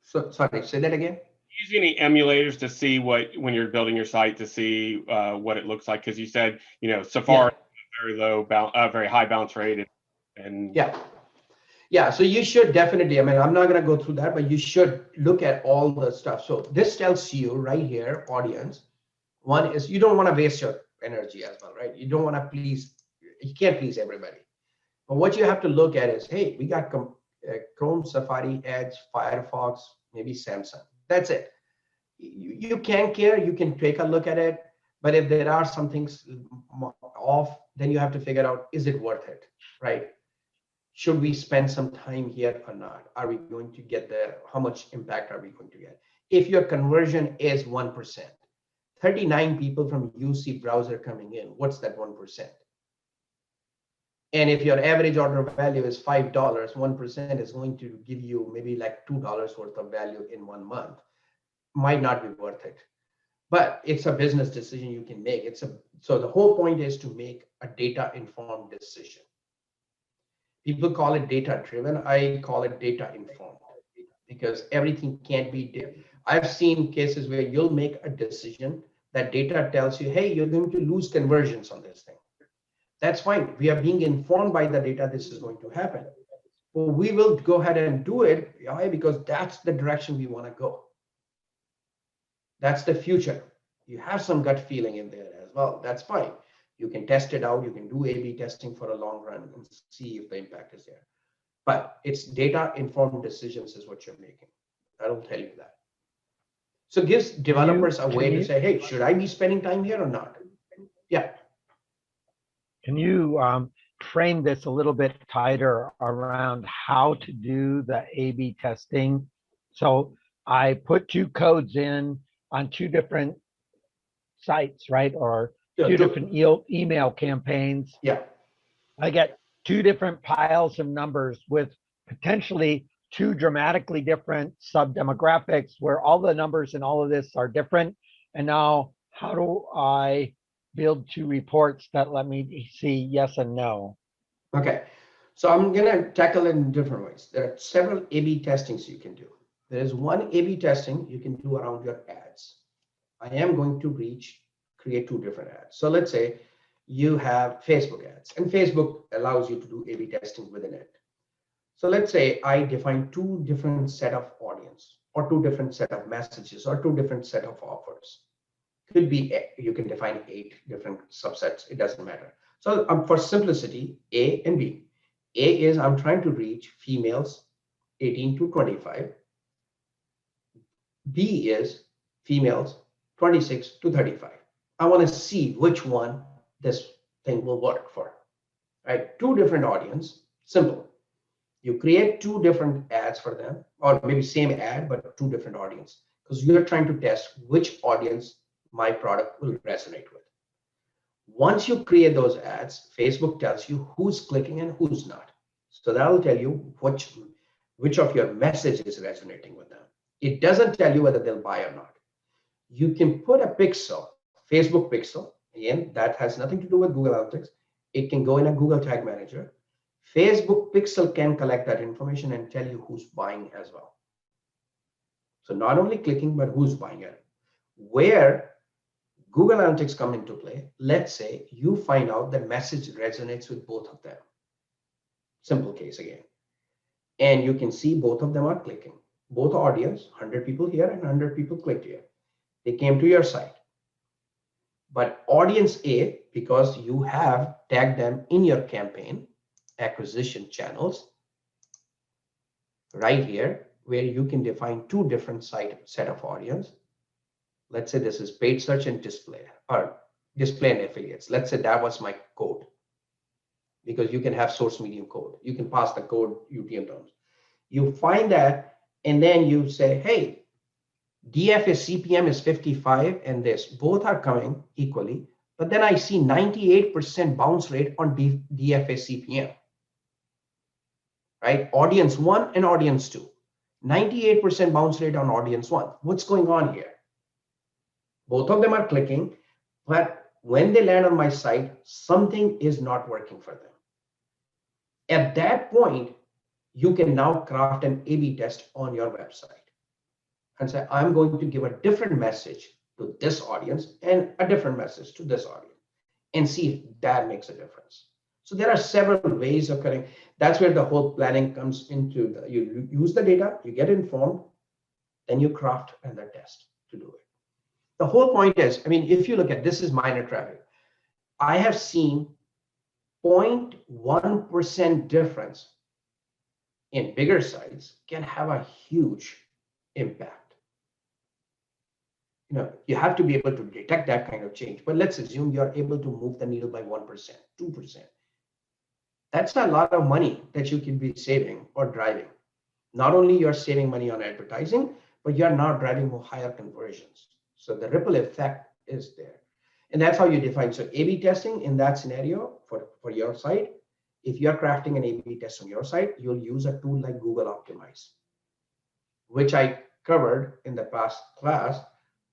Sorry, say that again. Use any emulators to see when you're building your site to see what it looks like? Because you said Safari very low very high bounce rate and yeah. So you should definitely. I mean, I'm not going to go through that, but you should look at all the stuff. So this tells you right here, audience. One is you don't want to waste your energy as well, right? You don't want to please. You can't please everybody. But what you have to look at is, hey, we got Chrome, Safari, Edge, Firefox, maybe Samsung. That's it. You can care, you can take a look at it, but if there are some things off, then you have to figure out, is it worth it, right? Should we spend some time here or not? Are we going to get there? How much impact are we going to get? If your conversion is 1%, 39 people from UC browser coming in, what's that 1%? And if your average order value is $5, 1% is going to give you maybe like $2 worth of value in 1 month. Might not be worth it, but it's a business decision you can make. So the whole point is to make a data-informed decision. People call it data-driven. I call it data-informed because everything can't be. I've seen cases where you'll make a decision that data tells you, hey, you're going to lose conversions on this thing. That's fine. We are being informed by the data this is going to happen. Well, we will go ahead and do it because that's the direction we want to go. That's the future. You have some gut feeling in there as well. That's fine. You can test it out. You can do A/B testing for a long run and see if the impact is there. But it's data-informed decisions is what you're making. That'll tell you that. So it gives developers a way to say, hey, should I be spending time here or not? Yeah. Can you frame this a little bit tighter around how to do the A/B testing? So I put 2 codes in on 2 different sites, right? Or 2 different email campaigns. Yeah. I get two different piles of numbers with potentially two dramatically different sub-demographics where all the numbers in all of this are different. And now how do I build two reports that let me see yes and no? Okay, so I'm gonna tackle it in different ways. There are several A/B testings you can do. There is one A/B testing you can do around your ads. I am going to create two different ads. So let's say you have Facebook ads, and Facebook allows you to do A/B testing within it. So let's say I define two different set of audience, or two different set of messages, or two different set of offers. Could be, you can define 8 different subsets, it doesn't matter. So for simplicity, A and B. A is I'm trying to reach females 18 to 25. B is females 26 to 35. I want to see which one this thing will work for. Right? Two different audience, simple. You create two different ads for them, or maybe same ad, but two different audience, because you're trying to test which audience my product will resonate with. Once you create those ads, Facebook tells you who's clicking and who's not. So that'll tell you which of your message is resonating with them. It doesn't tell you whether they'll buy or not. You can put a pixel, Facebook pixel, again, that has nothing to do with Google Analytics. It can go in a Google Tag Manager. Facebook pixel can collect that information and tell you who's buying as well. So not only clicking, but who's buying it. Where Google Analytics come into play, let's say you find out the message resonates with both of them. Simple case again. And you can see both of them are clicking. Both audience, 100 people here and 100 people clicked here. They came to your site. But audience A, because you have tagged them in your campaign acquisition channels, right here, where you can define two different set of audience. Let's say this is paid search and display, or display and affiliates. Let's say that was my code, because you can have source medium code. You can pass the code UTM terms. You find that, and then you say, hey, DFA CPM is 55 and this, both are coming equally, but then I see 98% bounce rate on DFA CPM, right? Audience 1 and audience 2, 98% bounce rate on audience 1. What's going on here? Both of them are clicking, but when they land on my site, something is not working for them. At that point, you can now craft an A/B test on your website and say, I'm going to give a different message to this audience and a different message to this audience, and see if that makes a difference. So there are several ways of cutting. That's where the whole planning comes into. You use the data, you get informed, then you craft another test to do it. The whole point is, I mean, if you look at this is minor traffic. I have seen 0.1% difference in bigger sites can have a huge impact. You know, you have to be able to detect that kind of change. But let's assume you're able to move the needle by 1%, 2%. That's a lot of money that you can be saving or driving. Not only you're saving money on advertising, but you're now driving more higher conversions. So the ripple effect is there. And that's how you define. So A/B testing in that scenario for your site, if you're crafting an A/B test on your site, you'll use a tool like Google Optimize, which I covered in the past class.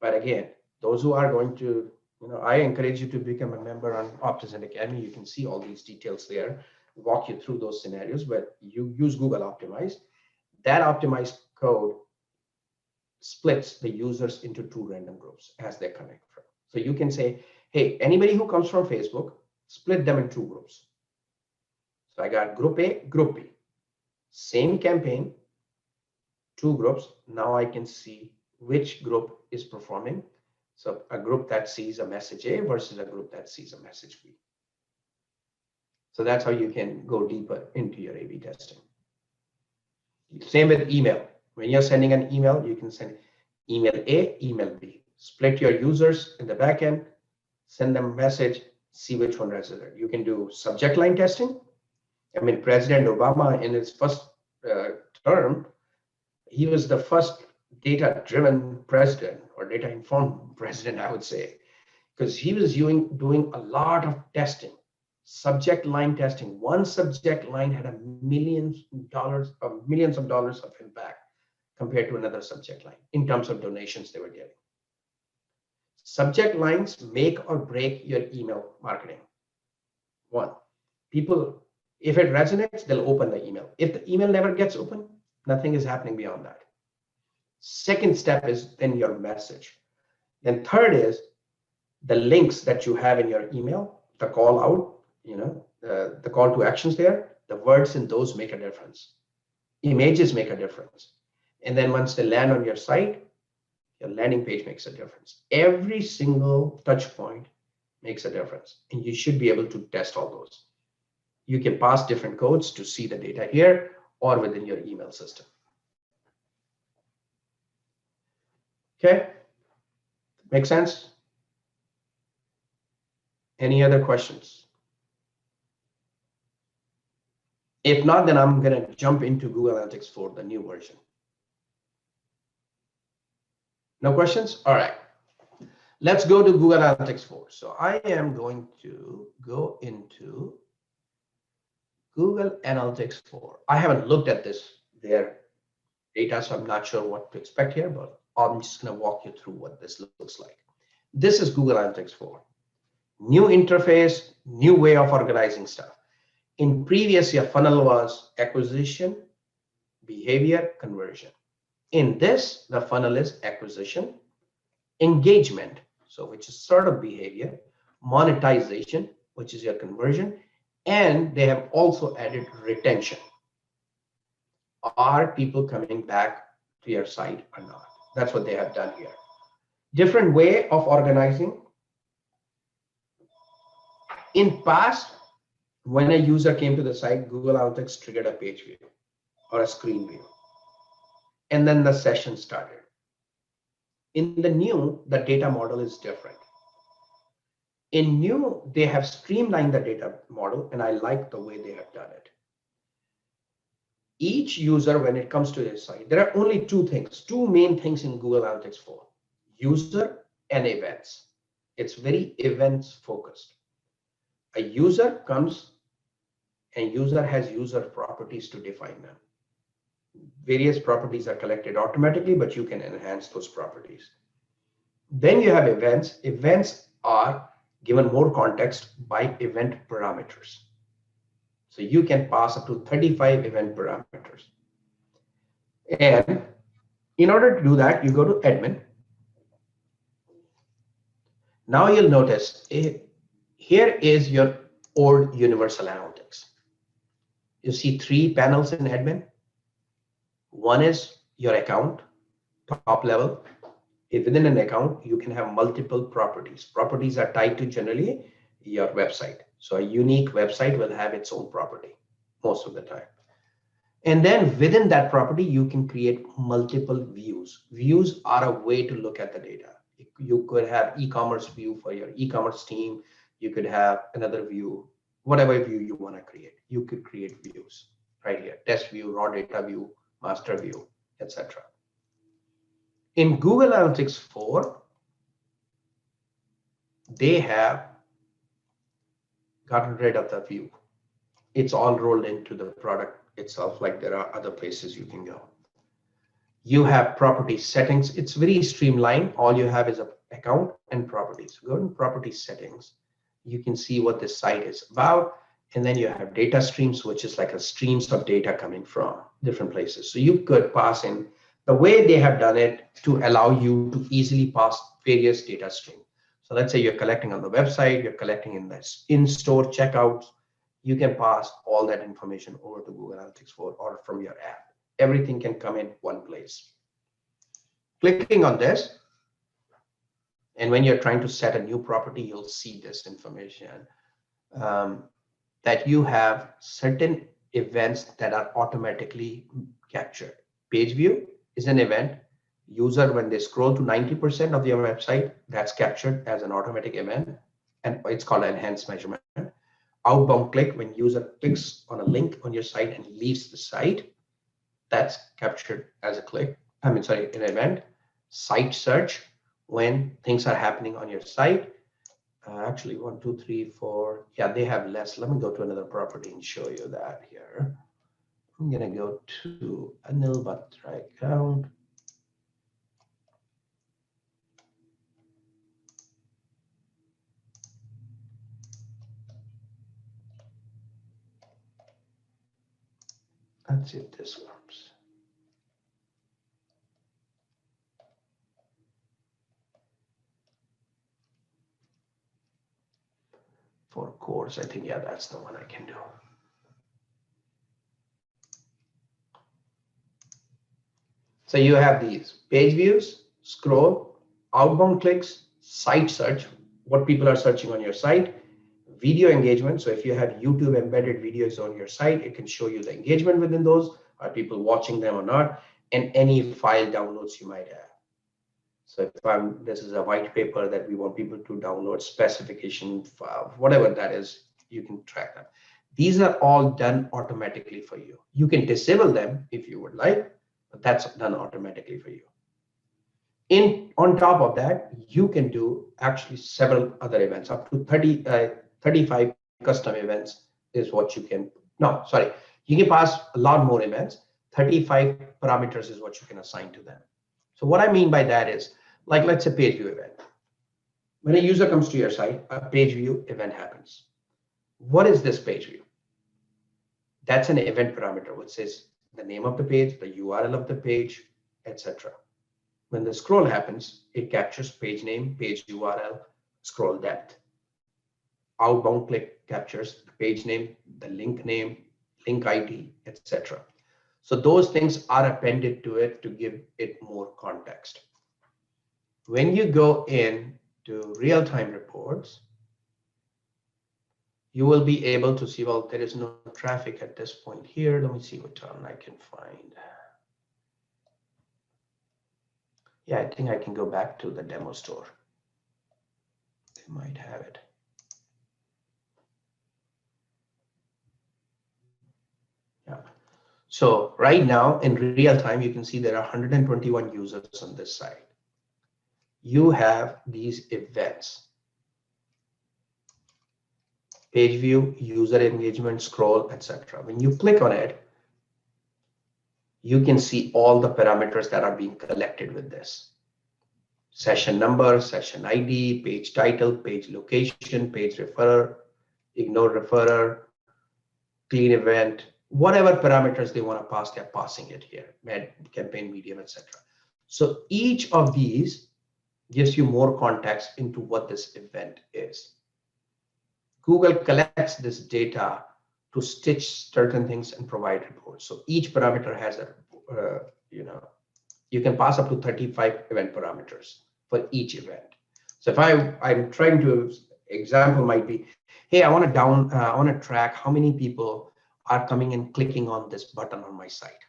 But again, those who are going to, I encourage you to become a member on Optizent Academy. You can see all these details there, walk you through those scenarios, but you use Google Optimize. That optimized code splits the users into two random groups as they connect from. So you can say, hey, anybody who comes from Facebook, split them in two groups. So I got group A, group B, same campaign, two groups. Now I can see which group is performing. So a group that sees a message A versus a group that sees a message B. So that's how you can go deeper into your A/B testing. Same with email. When you're sending an email, you can send email A, email B. Split your users in the backend, send them a message, see which one resonates. You can do subject line testing. I mean, President Obama in his first term, he was the first data-driven president, or data-informed president, I would say, because he was doing a lot of testing Subject line testing. One subject line had millions of dollars of impact compared to another subject line in terms of donations they were getting. Subject lines make or break your email marketing. One, people, if it resonates, they'll open the email. If the email never gets open, nothing is happening beyond that. Second step is then your message. Then third is the links that you have in your email, the call out, the call to actions there, the words in those make a difference. Images make a difference. And then once they land on your site, your landing page makes a difference. Every single touch point makes a difference. And you should be able to test all those. You can pass different codes to see the data here or within your email system. Okay, make sense? Any other questions? If not, then I'm going to jump into Google Analytics 4, the new version. No questions? All right. Let's go to Google Analytics 4. So I am going to go into Google Analytics 4. I haven't looked at their data, so I'm not sure what to expect here, but I'm just going to walk you through what this looks like. This is Google Analytics 4. New interface, new way of organizing stuff. In previous, your funnel was acquisition, behavior, conversion. In this, the funnel is acquisition, engagement, so which is sort of behavior, monetization, which is your conversion, and they have also added retention. Are people coming back to your site or not? That's what they have done here. Different way of organizing. In past, when a user came to the site, Google Analytics triggered a page view or a screen view. And then the session started. In the new, the data model is different. In new, they have streamlined the data model, and I like the way they have done it. Each user, when it comes to their site, there are only two main things in Google Analytics 4, user and events. It's very events focused. A user comes and user has user properties to define them. Various properties are collected automatically, but you can enhance those properties. Then you have events. Events are given more context by event parameters. So you can pass up to 35 event parameters. And in order to do that, you go to admin. Now you'll notice here is your old universal analytics. You see 3 panels in admin. One is your account, top level. If within an account, you can have multiple properties. Properties are tied to generally your website. So a unique website will have its own property most of the time. And then within that property, you can create multiple views. Views are a way to look at the data. You could have e-commerce view for your e-commerce team. You could have another view, whatever view you want to create. You could create views right here, test view, raw data view, master view, etc. In Google Analytics 4, they have gotten rid of the view. It's all rolled into the product itself, like there are other places you can go. You have property settings. It's very streamlined. All you have is an account and properties. Go to property settings. You can see what this site is about. And then you have data streams, which is like a streams of data coming from different places. So you could pass in the way they have done it to allow you to easily pass various data streams. So let's say you're collecting on the website, you're collecting in this in-store checkouts. You can pass all that information over to Google Analytics 4 or from your app. Everything can come in one place. Clicking on this, and when you're trying to set a new property, you'll see this information that you have certain events that are automatically captured. Page view is an event. User, when they scroll to 90% of your website, that's captured as an automatic event, and it's called enhanced measurement. Outbound click, when user clicks on a link on your site and leaves the site, that's captured as a click. An event. Site search, when things are happening on your site. Actually, 1, 2, 3, 4. Yeah, they have less. Let me go to another property and show you that here. I'm gonna go to Anil Batra account. Let's see if this works. For course, I think, yeah, that's the one I can do. So you have these page views, scroll, outbound clicks, site search, what people are searching on your site, video engagement. So if you have YouTube embedded videos on your site, it can show you the engagement within those. Are people watching them or not? And any file downloads you might have. So if this is a white paper that we want people to download, specification file, whatever that is, you can track them. These are all done automatically for you. You can disable them if you would like, but that's done automatically for you. On top of that, you can do actually several other events, up to 35 custom events is what you can. No, sorry, you can pass a lot more events. 35 parameters is what you can assign to them. So what I mean by that is, like, let's say page view event. When a user comes to your site, a page view event happens. What is this page view? That's an event parameter, which says the name of the page, the URL of the page, etc. When the scroll happens, it captures page name, page URL, scroll depth. Outbound click captures the page name, the link name, link ID, etc. So those things are appended to it to give it more context. When you go in to real-time reports, you will be able to see, well, there is no traffic at this point here. Let me see what one I can find. Yeah, I think I can go back to the demo store. They might have it. Yeah. So right now in real time, you can see there are 121 users on this site. You have these events. Page view, user engagement, scroll, etc. When you click on it, you can see all the parameters that are being collected with this. Session number, session ID, page title, page location, page referrer, ignore referrer, clean event, whatever parameters they want to pass, they're passing it here, campaign, medium, etc. So each of these gives you more context into what this event is. Google collects this data to stitch certain things and provide reports. So each parameter has a, you can pass up to 35 event parameters for each event. So if I'm trying to, example might be, hey, I want to track how many people are coming and clicking on this button on my site,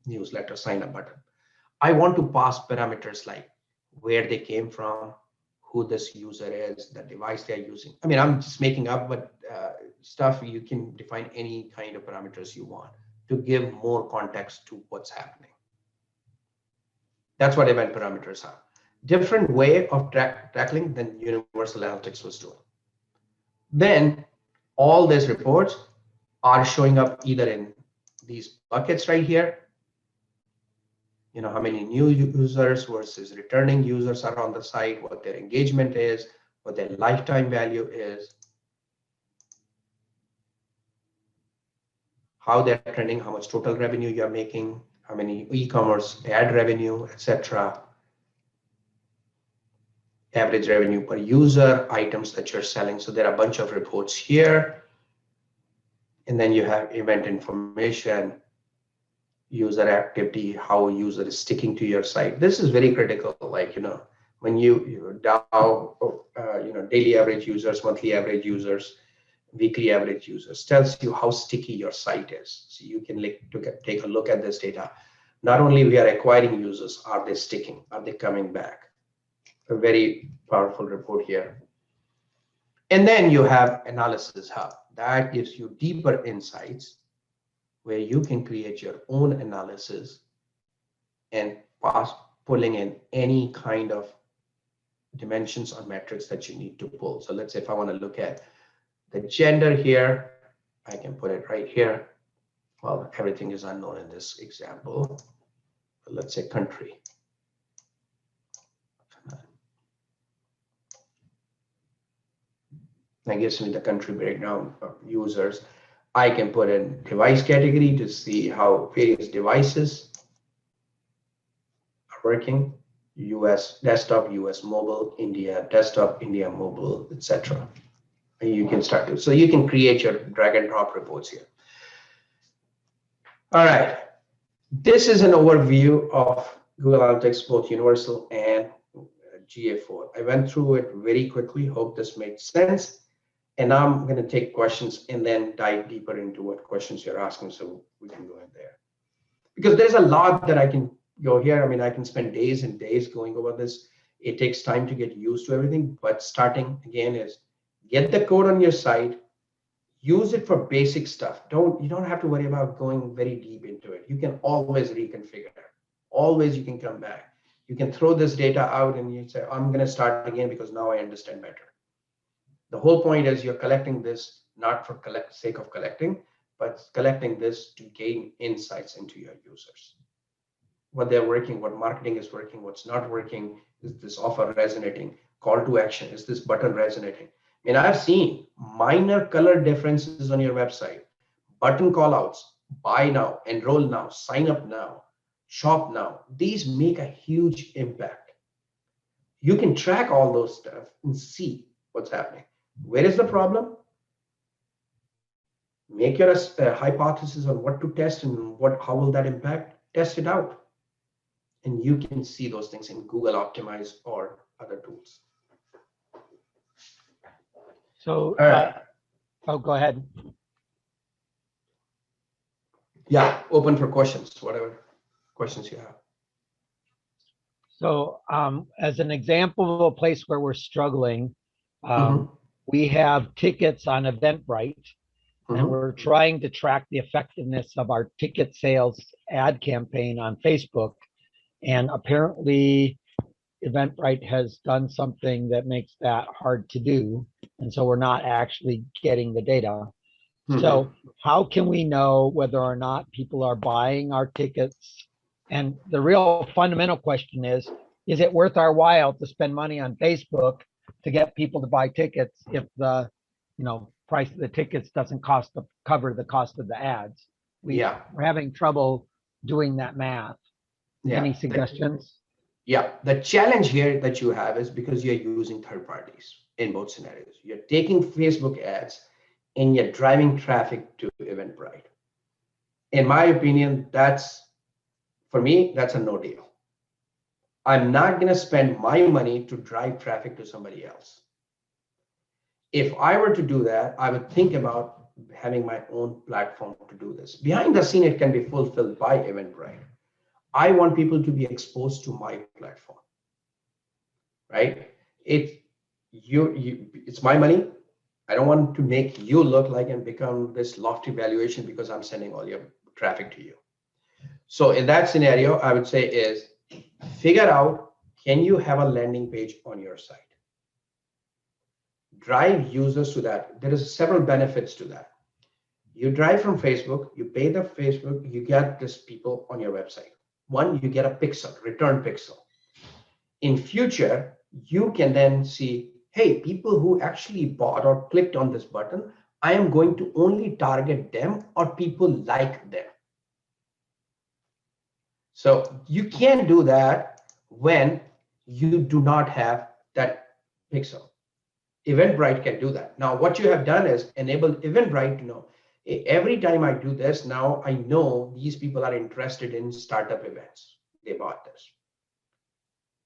newsletter sign up button. I want to pass parameters like where they came from, who this user is, the device they're using. I mean, I'm just making up, but stuff, you can define any kind of parameters you want to give more context to what's happening. That's what event parameters are. Different way of tackling than Universal Analytics was doing. Then all these reports are showing up either in these buckets right here. You know, how many new users versus returning users are on the site, what their engagement is, what their lifetime value is, how they're trending, how much total revenue you're making, how many e-commerce ad revenue, etc. Average revenue per user, items that you're selling. So there are a bunch of reports here. And then you have event information, user activity, how a user is sticking to your site. This is very critical. Like, when you DAO, daily average users, monthly average users, weekly average users, tells you how sticky your site is. So you can take a look at this data. Not only we are acquiring users, are they sticking? Are they coming back? A very powerful report here. And then you have Analysis Hub. That gives you deeper insights where you can create your own analysis and pulling in any kind of dimensions or metrics that you need to pull. So let's say if I want to look at the gender here, I can put it right here. Well, everything is unknown in this example. But let's say country. That gives me the country breakdown of users. I can put in device category to see how various devices are working. US desktop, US mobile, India desktop, India mobile, etc. And you can start to, so you can create your drag and drop reports here. All right, this is an overview of Google Analytics, both Universal and GA4. I went through it very quickly. Hope this made sense. And now I'm going to take questions and then dive deeper into what questions you're asking, so we can go in there. Because there's a lot that I can go here. I mean, I can spend days and days going over this. It takes time to get used to everything, but starting again is get the code on your site, use it for basic stuff. You don't have to worry about going very deep into it. You can always reconfigure. Always you can come back. You can throw this data out and you say, I'm going to start again because now I understand better. The whole point is you're collecting this not for sake of collecting, but collecting this to gain insights into your users. What they're working, what marketing is working, what's not working. Is this offer resonating? Call to action, is this button resonating? I mean, I've seen minor color differences on your website, button callouts, buy now, enroll now, sign up now, shop now. These make a huge impact. You can track all those stuff and see what's happening. Where is the problem? Make your hypothesis on what to test and how will that impact. Test it out. And you can see those things in Google Optimize or other tools. So, oh, go ahead. Yeah, open for questions, whatever questions you have. So as an example of a place where we're struggling, we have tickets on Eventbrite, and we're trying to track the effectiveness of our ticket sales ad campaign on Facebook. And apparently Eventbrite has done something that makes that hard to do. And so we're not actually getting the data. So how can we know whether or not people are buying our tickets? And the real fundamental question is it worth our while to spend money on Facebook to get people to buy tickets if the price of the tickets doesn't cover the cost of the ads? We're having trouble doing that math. Any suggestions? The challenge here that you have is because you're using third parties in both scenarios. You're taking Facebook ads and you're driving traffic to Eventbrite. In my opinion, for me, that's a no deal. I'm not going to spend my money to drive traffic to somebody else. If I were to do that, I would think about having my own platform to do this. Behind the scene, it can be fulfilled by Eventbrite. I want people to be exposed to my platform, right? It's my money. I don't want to make you look like and become this lofty valuation because I'm sending all your traffic to you. So in that scenario, I would say is figure out, can you have a landing page on your site? Drive users to that. There is several benefits to that. You drive from Facebook, you pay the Facebook, you get these people on your website. One, you get a pixel, return pixel. In future, you can then see, hey, people who actually bought or clicked on this button, I am going to only target them or people like them. So you can't do that when you do not have that pixel. Eventbrite can do that. Now, what you have done is enable Eventbrite to know, every time I do this, now I know these people are interested in startup events. They bought this.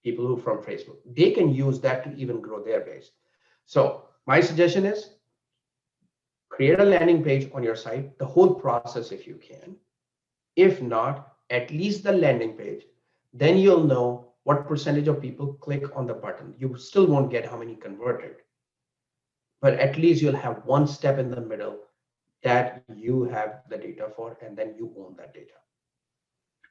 People who from Facebook, they can use that to even grow their base. So my suggestion is create a landing page on your site, the whole process if you can. If not, at least the landing page. Then you'll know what percentage of people click on the button. You still won't get how many converted, but at least you'll have one step in the middle that you have the data for, and then you own that data.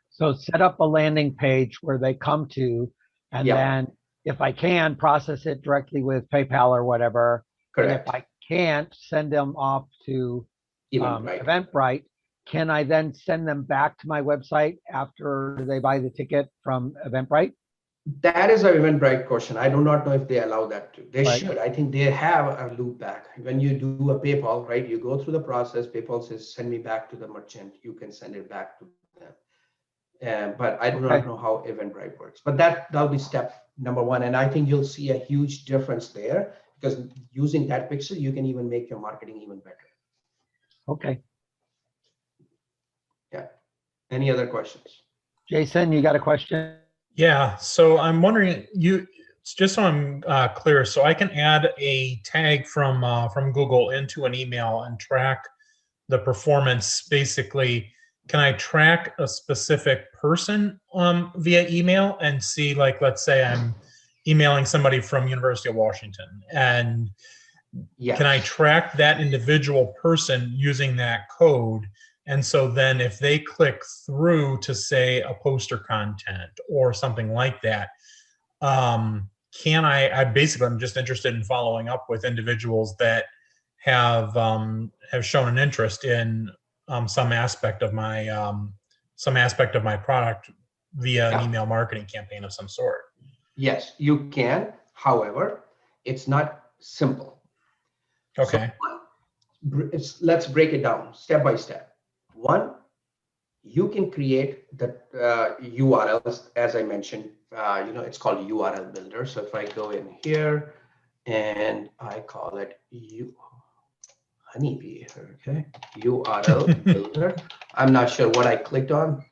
So set up a landing page where they come to, and then if I can, process it directly with PayPal or whatever. And if Correct. I can't, send them off to Eventbrite. Eventbrite. Can I then send them back to my website after they buy the ticket from Eventbrite? That is an Eventbrite question. I do not know if they allow that to. They Right. should. I think they have a loop back. When you do a PayPal, right? You go through the process. PayPal says, send me back to the merchant. You can send it back to them. But I do not know how Eventbrite works. But that'll be step number one. And I think you'll see a huge difference there, because using that pixel, you can even make your marketing even better. Okay. Yeah. Any other questions? Jason, you got a question? Yeah, so I'm wondering, just so I'm clear, so I can add a tag from Google into an email and track the performance. Basically, can I track a specific person via email and see, like, let's say I'm emailing somebody from University of Washington, and Yes. can I track that individual person using that code? And so then if they click through to, say, a poster content or something like that, can I basically, I'm just interested in following up with individuals that have shown an interest in some aspect of my product via an email marketing campaign of some sort. Yes, you can. However, it's not simple. Okay. So let's break it down step by step. One, you can create the URLs, as I mentioned. It's called URL builder. So if I go in here and I call it honeybee, okay, URL builder. I'm not sure what I clicked on.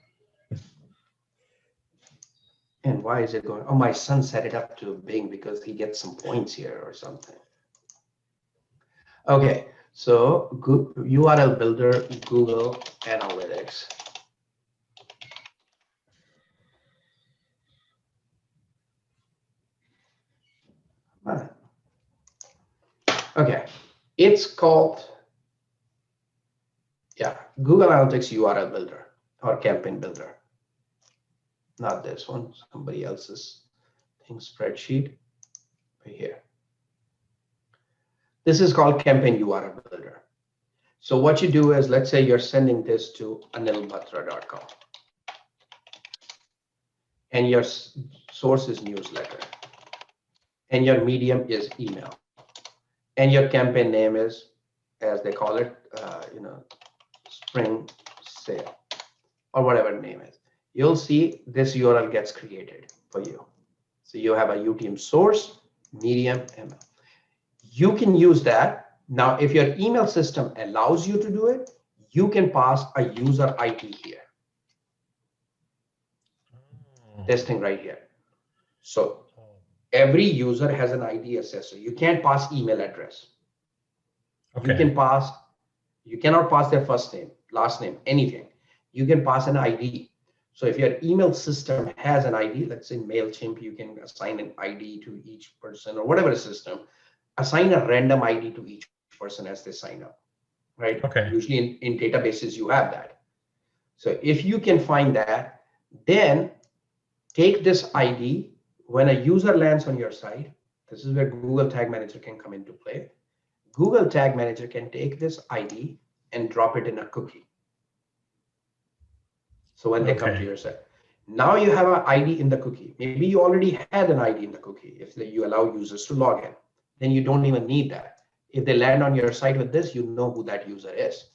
And why is it going? Oh, my son set it up to Bing because he gets some points here or something. Okay, so URL builder, Google Analytics. Okay, it's called, Google Analytics URL builder or campaign builder. Not this one, somebody else's thing, spreadsheet right here. This is called campaign URL builder. So what you do is, let's say you're sending this to anilbatra.com and your source is newsletter and your medium is email and your campaign name is, as they call it, spring sale or whatever the name is. You'll see this URL gets created for you. So you have a UTM source, medium, ML. You can use that. Now, if your email system allows you to do it, you can pass a user ID here. This thing right here. So every user has an ID assessor. You can't pass email address. Okay. You cannot pass their first name, last name, anything. You can pass an ID. So if your email system has an ID, let's say MailChimp, you can assign an ID to each person or whatever system, assign a random ID to each person as they sign up, right? Okay. Usually in databases, you have that. So if you can find that, then take this ID. When a user lands on your site, this is where Google Tag Manager can come into play. Google Tag Manager can take this ID and drop it in a cookie. So when they come to your site, now you have an ID in the cookie. Maybe you already had an ID in the cookie if you allow users to log in. Then you don't even need that. If they land on your site with this, you know who that user is.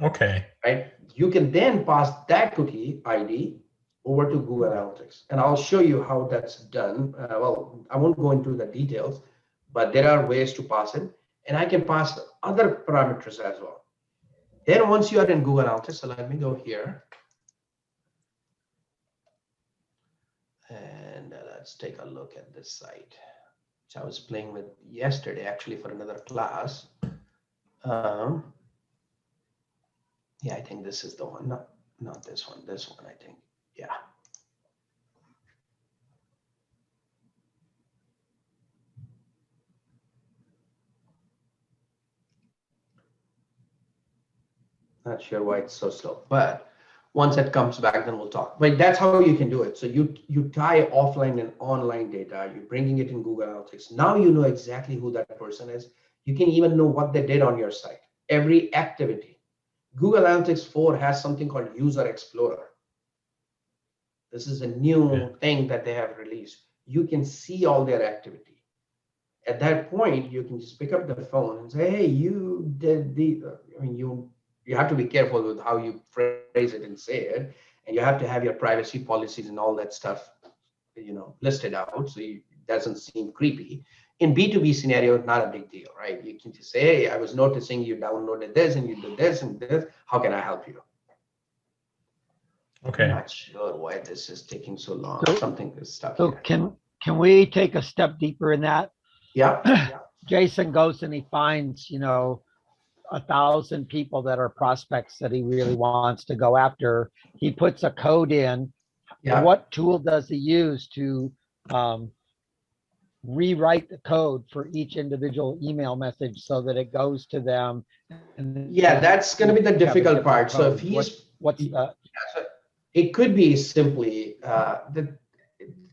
Okay. Right? You can then pass that cookie ID over to Google Analytics. And I'll show you how that's done. Well, I won't go into the details, but there are ways to pass it. And I can pass other parameters as well. Then once you are in Google Analytics, so let me go here. And let's take a look at this site, which I was playing with yesterday, actually, for another class. Yeah, I think this is the one. Not this one. This one, I think. Yeah. Not sure why it's so slow, but Once it comes back, then we'll talk. But that's how you can do it. So you tie offline and online data, you're bringing it in Google Analytics. Now you know exactly who that person is. You can even know what they did on your site, every activity. Google Analytics 4 has something called User Explorer. This is a new thing that they have released. You can see all their activity. At that point, you can just pick up the phone and say, hey, you did the, I mean, you have to be careful with how you phrase it and say it. And you have to have your privacy policies and all that stuff, listed out. So it doesn't seem creepy. In B2B scenario, not a big deal, right? You can just say, hey, I was noticing you downloaded this and you did this and this. How can I help you? Okay. I'm not sure why this is taking so long. Something is stuck So here. can we take a step deeper in that? Yeah. Jason goes and he finds, 1,000 people that are prospects that he really wants to go after. He puts a code in. Yeah. What tool does he use to rewrite the code for each individual email message so that it goes to them? Yeah, that's going to be the difficult part. So if what's the? It could be simply the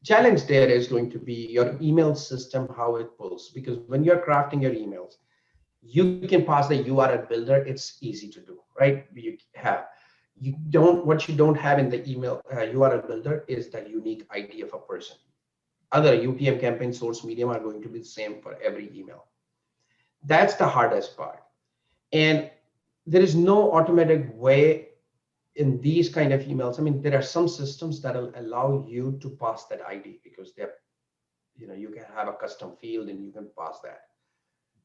challenge there is going to be your email system, how it pulls, because when you're crafting your emails, you can pass the URL builder. It's easy to do, right? What you don't have in the email URL builder is the unique ID of a person. Other UPM campaign source medium are going to be the same for every email. That's the hardest part. And there is no automatic way in these kind of emails. I mean, there are some systems that will allow you to pass that ID because they're, you can have a custom field and you can pass that.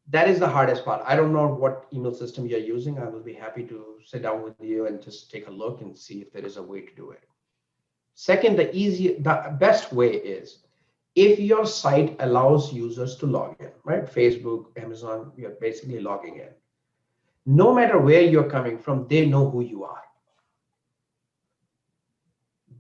That is the hardest part. I don't know what email system you're using. I will be happy to sit down with you and just take a look and see if there is a way to do it. Second, the best way is if your site allows users to log in, right? Facebook, Amazon, you're basically logging in. No matter where you're coming from, they know who you are.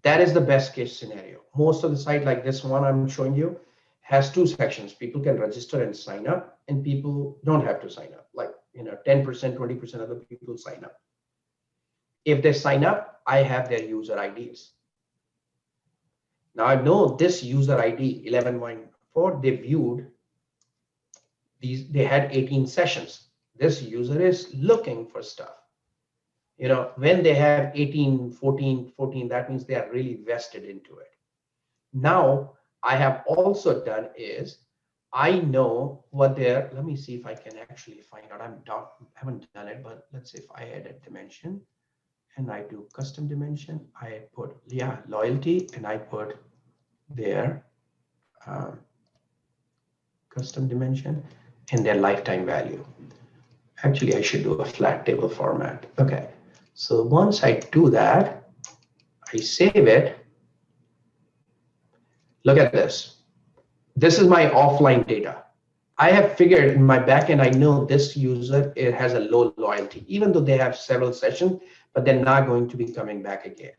That is the best case scenario. Most of the site like this one I'm showing you has two sections. People can register and sign up, and people don't have to sign up. Like, 10%, 20% of the people sign up. If they sign up, I have their user IDs. Now I know this user ID 11.4, they viewed these, they had 18 sessions. This user is looking for stuff. When they have 18, 14, that means they are really vested into it. Now, I have also done is, I know what they're, let me see if I can actually find out. I haven't done it, but let's say if I add a dimension and I do custom dimension, I put, loyalty, and I put their custom dimension and their lifetime value. Actually, I should do a flat table format. Okay. So once I do that, I save it. Look at this. This is my offline data. I have figured in my backend, I know this user, it has a low loyalty, even though they have several sessions, but they're not going to be coming back again.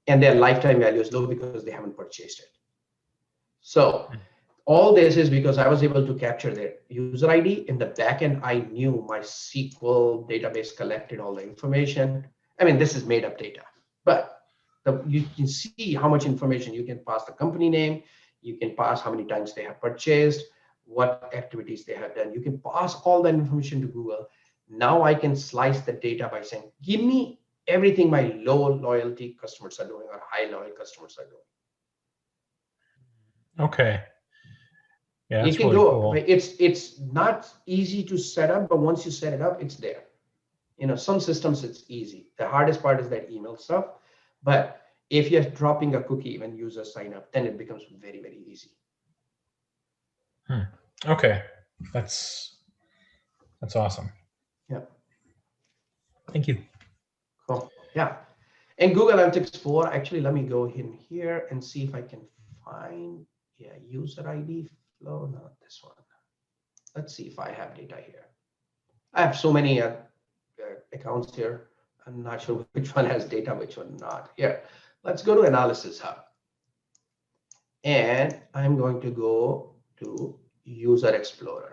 And their lifetime value is low because they haven't purchased it. So all this is because I was able to capture their user ID. In the backend, I knew my SQL database collected all the information. I mean, this is made up data, but you can see how much information you can pass the company name. You can pass how many times they have purchased, what activities they have done. You can pass all that information to Google. Now I can slice the data by saying, give me everything my low loyalty customers are doing or high loyal customers are doing. Okay. Yeah, that's You can really do cool. it. It's not easy to set up, but once you set it up, it's there. Some systems it's easy. The hardest part is that email stuff. But if you're dropping a cookie when users sign up, then it becomes very, very easy. Okay, that's awesome. Yeah. Thank you. Cool. Yeah. And Google Analytics 4, actually, let me go in here and see if I can find, user ID flow, not this one. Let's see if I have data here. I have so many accounts here. I'm not sure which one has data, which one not. Here, let's go to Analysis Hub. And I'm going to go to User Explorer.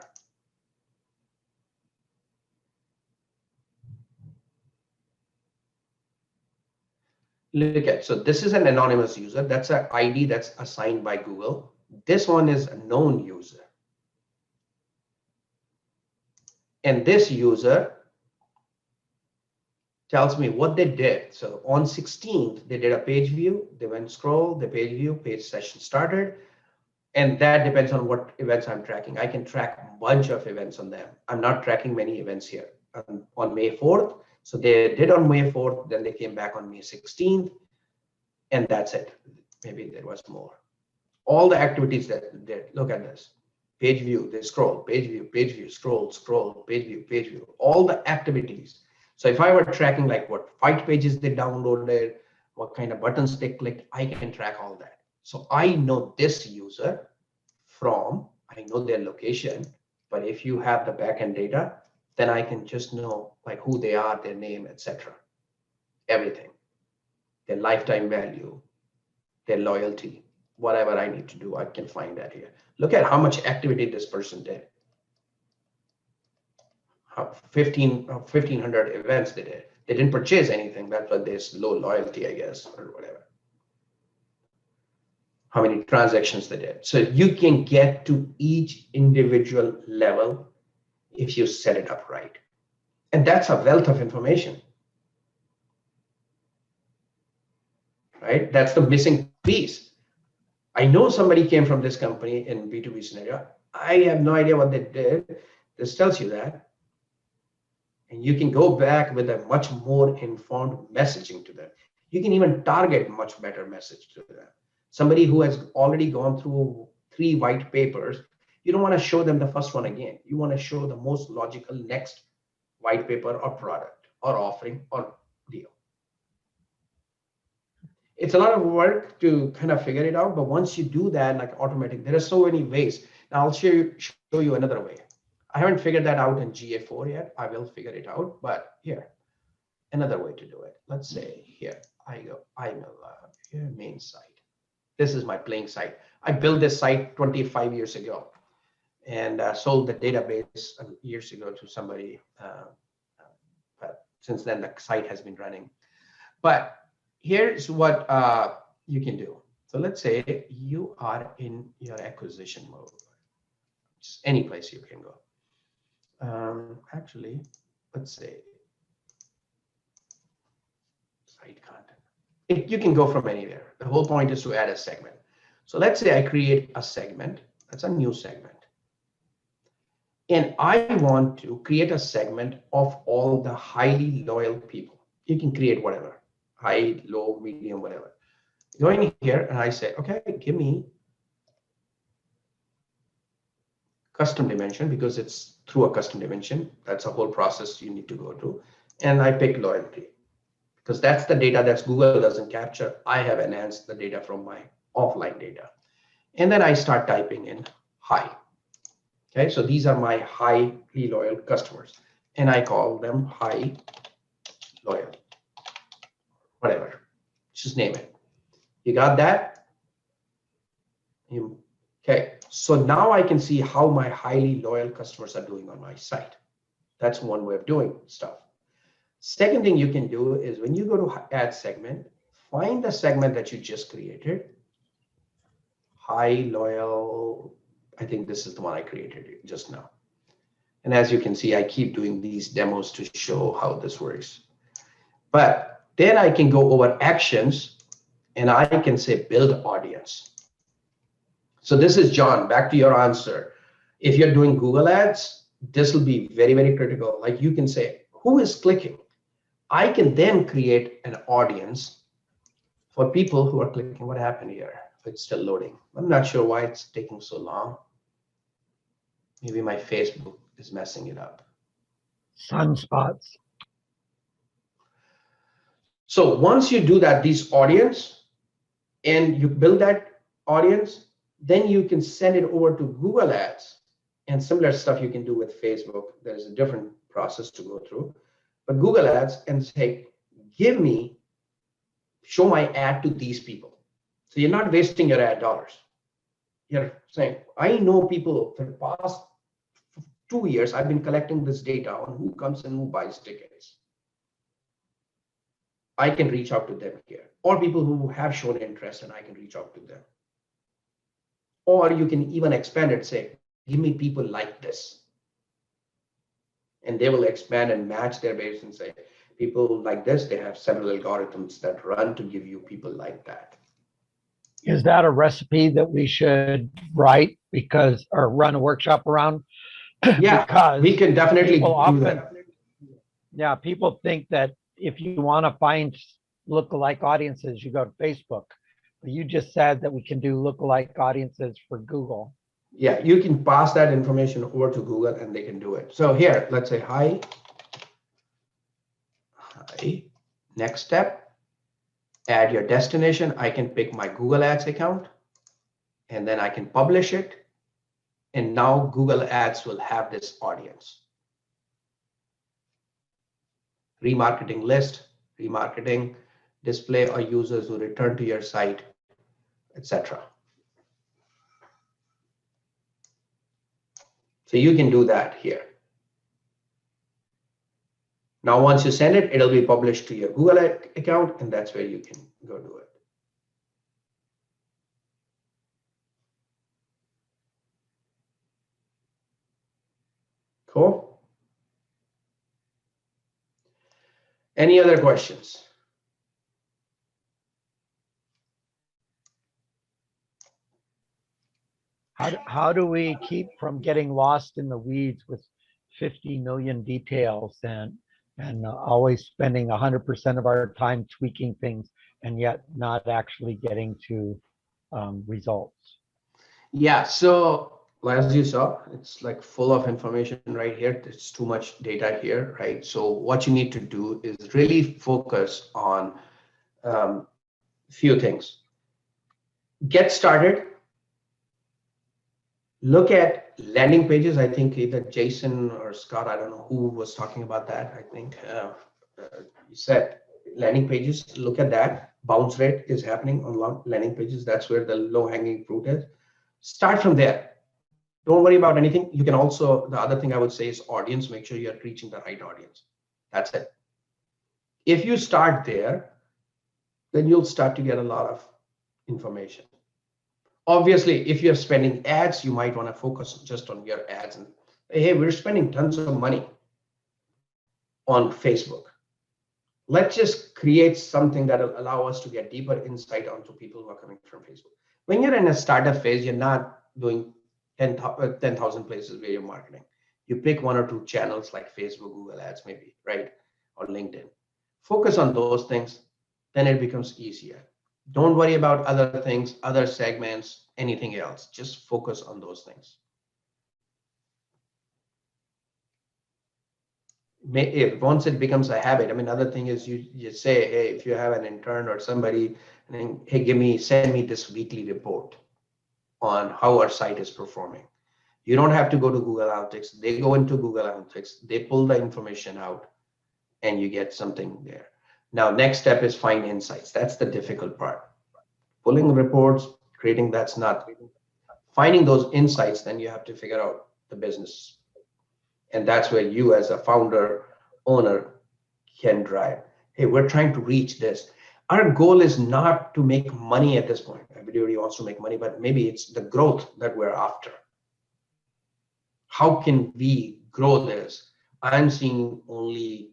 look at, so this is an anonymous user. That's an ID that's assigned by Google. This one is a known user. And this user tells me what they did. So on 16th, they did a page view. They went scroll, the page view, page session started. And that depends on what events I'm tracking. I can track a bunch of events on them. I'm not tracking many events here. On May 4th, so they did on May 4th, then they came back on May 16th, and that's it. Maybe there was more. All the activities that they did, look at this. Page view, they scroll, page view, scroll, page view, all the activities. So if I were tracking like what 5 pages they downloaded, what kind of buttons they clicked, I can track all that. So I know this user from, I know their location, but if you have the backend data, then I can just know like who they are, their name, etc. Everything, their lifetime value, their loyalty, whatever I need to do, I can find that here. Look at how much activity this person did. 1,500 events they did. They didn't purchase anything. That's why there's low loyalty, I guess, or whatever. How many transactions they did. So you can get to each individual level if you set it up right. And that's a wealth of information, right? That's the missing piece. I know somebody came from this company in B2B scenario. I have no idea what they did. This tells you that. And you can go back with a much more informed messaging to them. You can even target much better message to them. Somebody who has already gone through 3 white papers, you don't want to show them the first one again. You want to show the most logical next white paper or product or offering or deal. It's a lot of work to kind of figure it out, but once you do that, like automatic, there are so many ways. Now I'll show you another way. I haven't figured that out in GA4 yet. I will figure it out, but here, another way to do it. Let's say here, I'm here, main site. This is my playing site. I built this site 25 years ago and sold the database years ago to somebody. But since then, the site has been running. But here's what you can do. So let's say you are in your acquisition mode. Just any place you can go. Actually, let's say site content. You can go from anywhere. The whole point is to add a segment. So let's say I create a segment. That's a new segment. And I want to create a segment of all the highly loyal people. You can create whatever, high, low, medium, whatever. Go in here and I say, okay, give me custom dimension because it's through a custom dimension. That's a whole process you need to go through. And I pick loyalty because that's the data that Google doesn't capture. I have enhanced the data from my offline data. And then I start typing in high. Okay, so these are my highly loyal customers. And I call them high loyal, whatever, just name it. You got that? Okay, so now I can see how my highly loyal customers are doing on my site. That's one way of doing stuff. Second thing you can do is when you go to add segment, find the segment that you just created. High loyal, I think this is the one I created just now. And as you can see, I keep doing these demos to show how this works. But then I can go over actions and I can say build audience. So this is John, back to your answer. If you're doing Google ads, this will be very, very critical. Like you can say, who is clicking? I can then create an audience for people who are clicking. What happened here? It's still loading. I'm not sure why it's taking so long. Maybe my Facebook is messing it up. Sunspots. So once you do that, these audience, and you build that audience, then you can send it over to Google Ads and similar stuff you can do with Facebook. There's a different process to go through, but Google Ads and say, show my ad to these people. So you're not wasting your ad dollars. You're saying, I know people for the past 2 years, I've been collecting this data on who comes and who buys tickets. I can reach out to them here, or people who have shown interest and I can reach out to them. Or you can even expand it, say, give me people like this. And they will expand and match their base and say, people like this, they have several algorithms that run to give you people like that. Is that a recipe that we should write or run a workshop around? Yeah, Because we can definitely people do often, that. yeah, people think that if you want to find lookalike audiences, you go to Facebook. But you just said that we can do lookalike audiences for Google. Yeah, you can pass that information over to Google and they can do it. So here, let's say, hi. Next step, add your destination. I can pick my Google Ads account and then I can publish it. And now Google Ads will have this audience. Remarketing list, remarketing, display or users who return to your site, etc. So you can do that here. Now, once you send it, it'll be published to your Google account, and that's where you can go do it. Cool. Any other questions? How do we keep from getting lost in the weeds with 50 million details and always spending 100% of our time tweaking things and yet not actually getting to results? Yeah, so as you saw, it's like full of information right here. There's too much data here, right? So what you need to do is really focus on few things. Get started. Look at landing pages. I think either Jason or Scott, I don't know who was talking about that. I think you said landing pages. Look at that. Bounce rate is happening on landing pages. That's where the low-hanging fruit is. Start from there. Don't worry about anything. You can also, the other thing I would say is audience. Make sure you're reaching the right audience. That's it. If you start there, then you'll start to get a lot of information. Obviously, if you're spending ads, you might want to focus just on your ads and hey, we're spending tons of money on Facebook. Let's just create something that will allow us to get deeper insight onto people who are coming from Facebook. When you're in a startup phase, you're not doing 10,000 places where you're marketing. You pick one or two channels like Facebook, Google Ads, maybe, right? Or LinkedIn. Focus on those things, then it becomes easier. Don't worry about other things, other segments, anything else. Just focus on those things. If once it becomes a habit, I mean, another thing is you say, hey, if you have an intern or somebody, and then, hey, send me this weekly report on how our site is performing. You don't have to go to Google Analytics. They go into Google Analytics, they pull the information out, and you get something there. Now, next step is find insights. That's the difficult part. Pulling reports, creating, that's not. Finding those insights, then you have to figure out the business. And that's where you as a founder, owner can drive. Hey, we're trying to reach this. Our goal is not to make money at this point. Everybody wants to make money, but maybe it's the growth that we're after. How can we grow this? I'm seeing only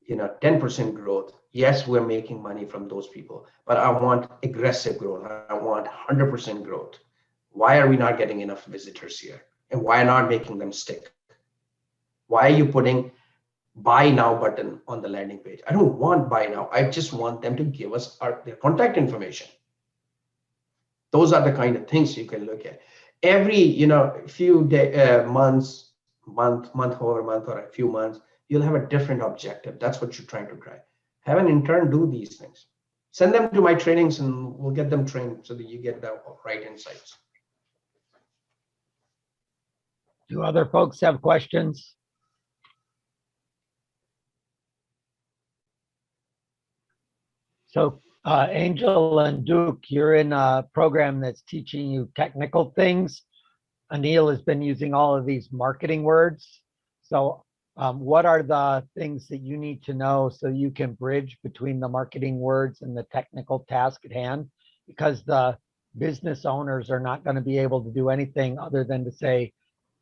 10% growth. Yes, we're making money from those people, but I want aggressive growth. I want 100% growth. Why are we not getting enough visitors here? And why not making them stick? Why are you putting buy now button on the landing page? I don't want buy now. I just want them to give us their contact information. Those are the kind of things you can look at. Every few months, month over month, or a few months, you'll have a different objective. That's what you're trying to drive. Have an intern do these things. Send them to my trainings and we'll get them trained so that you get the right insights. Do other folks have questions? So Angel and Duke, you're in a program that's teaching you technical things. Anil has been using all of these marketing words. So What are the things that you need to know so you can bridge between the marketing words and the technical task at hand? Because the business owners are not going to be able to do anything other than to say,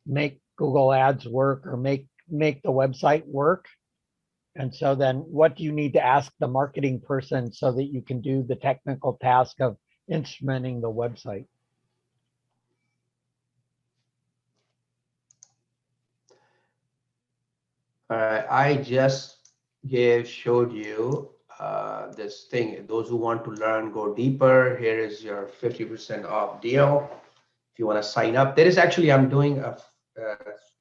make Google Ads work or make the website work. And so then what do you need to ask the marketing person so that you can do the technical task of instrumenting the website? All right, I just showed you this thing. Those who want to learn, go deeper. Here is your 50% off deal. If you want to sign up, there is actually, I'm doing a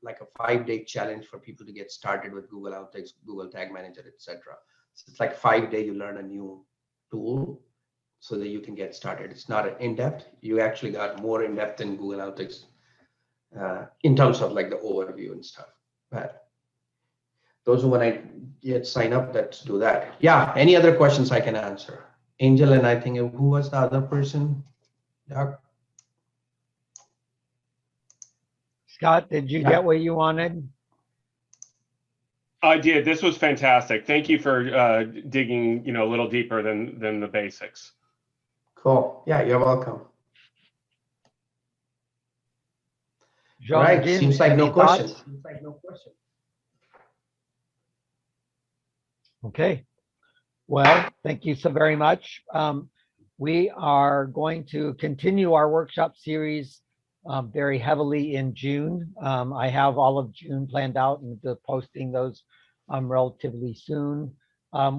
like a 5-day challenge for people to get started with Google Analytics, Google Tag Manager, etc. So it's like 5-day, you learn a new tool so that you can get started. It's not an in-depth. You actually got more in-depth in Google Analytics in terms of like the overview and stuff. But those who want to get sign up, let's do that. Yeah. Any other questions I can answer? Angel, and I think who was the other person? Doug? Scott, did you get what you wanted? I did. This was fantastic. Thank you for digging, a little deeper than the basics. Cool. Yeah, you're welcome. John, All right. Jim, Seems like no question. Okay. Well, thank you so very much. We are going to continue our workshop series very heavily in June. I have all of June planned out and posting those relatively soon.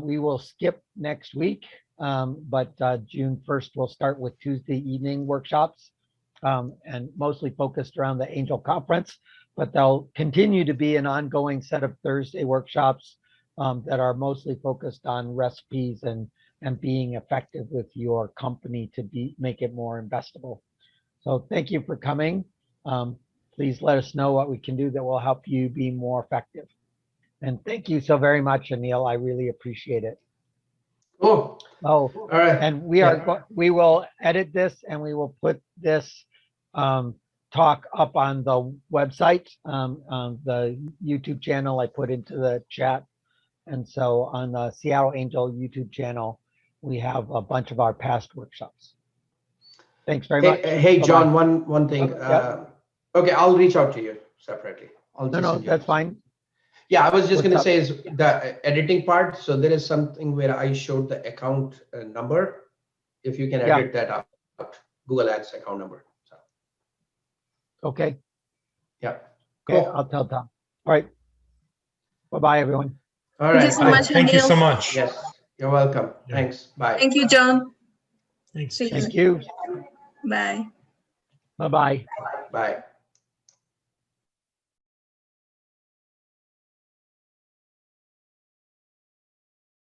We will skip next week, but June 1st we'll start with Tuesday evening workshops and mostly focused around the Angel Conference, but there'll continue to be an ongoing set of Thursday workshops that are mostly focused on recipes and being effective with your company to make it more investable. So thank you for coming. Please let us know what we can do that will help you be more effective. And thank you so very much, Anil. I really appreciate it. Cool. Oh, All right. and we will edit this and we will put this talk up on the website, the YouTube channel I put into the chat. And so on the Seattle Angel YouTube channel, we have a bunch of our past workshops. Thanks very much. Hey, Bye-bye. John, one thing. Okay, I'll reach out to you separately. No, that's fine. Yeah, I was just going to What's say is the editing part. So there is something where I showed the account number. If you can edit that out, Google Ads account number. So. Okay. Yeah. Okay, Cool. I'll tell Tom. All right. Bye-bye, everyone. All right. Thank you so much, Thank you Anil. so much. Yes, you're welcome. Yeah. Thanks. Bye. Thank you, John. Thanks. See you. Thank you. Bye. Bye-bye. Bye.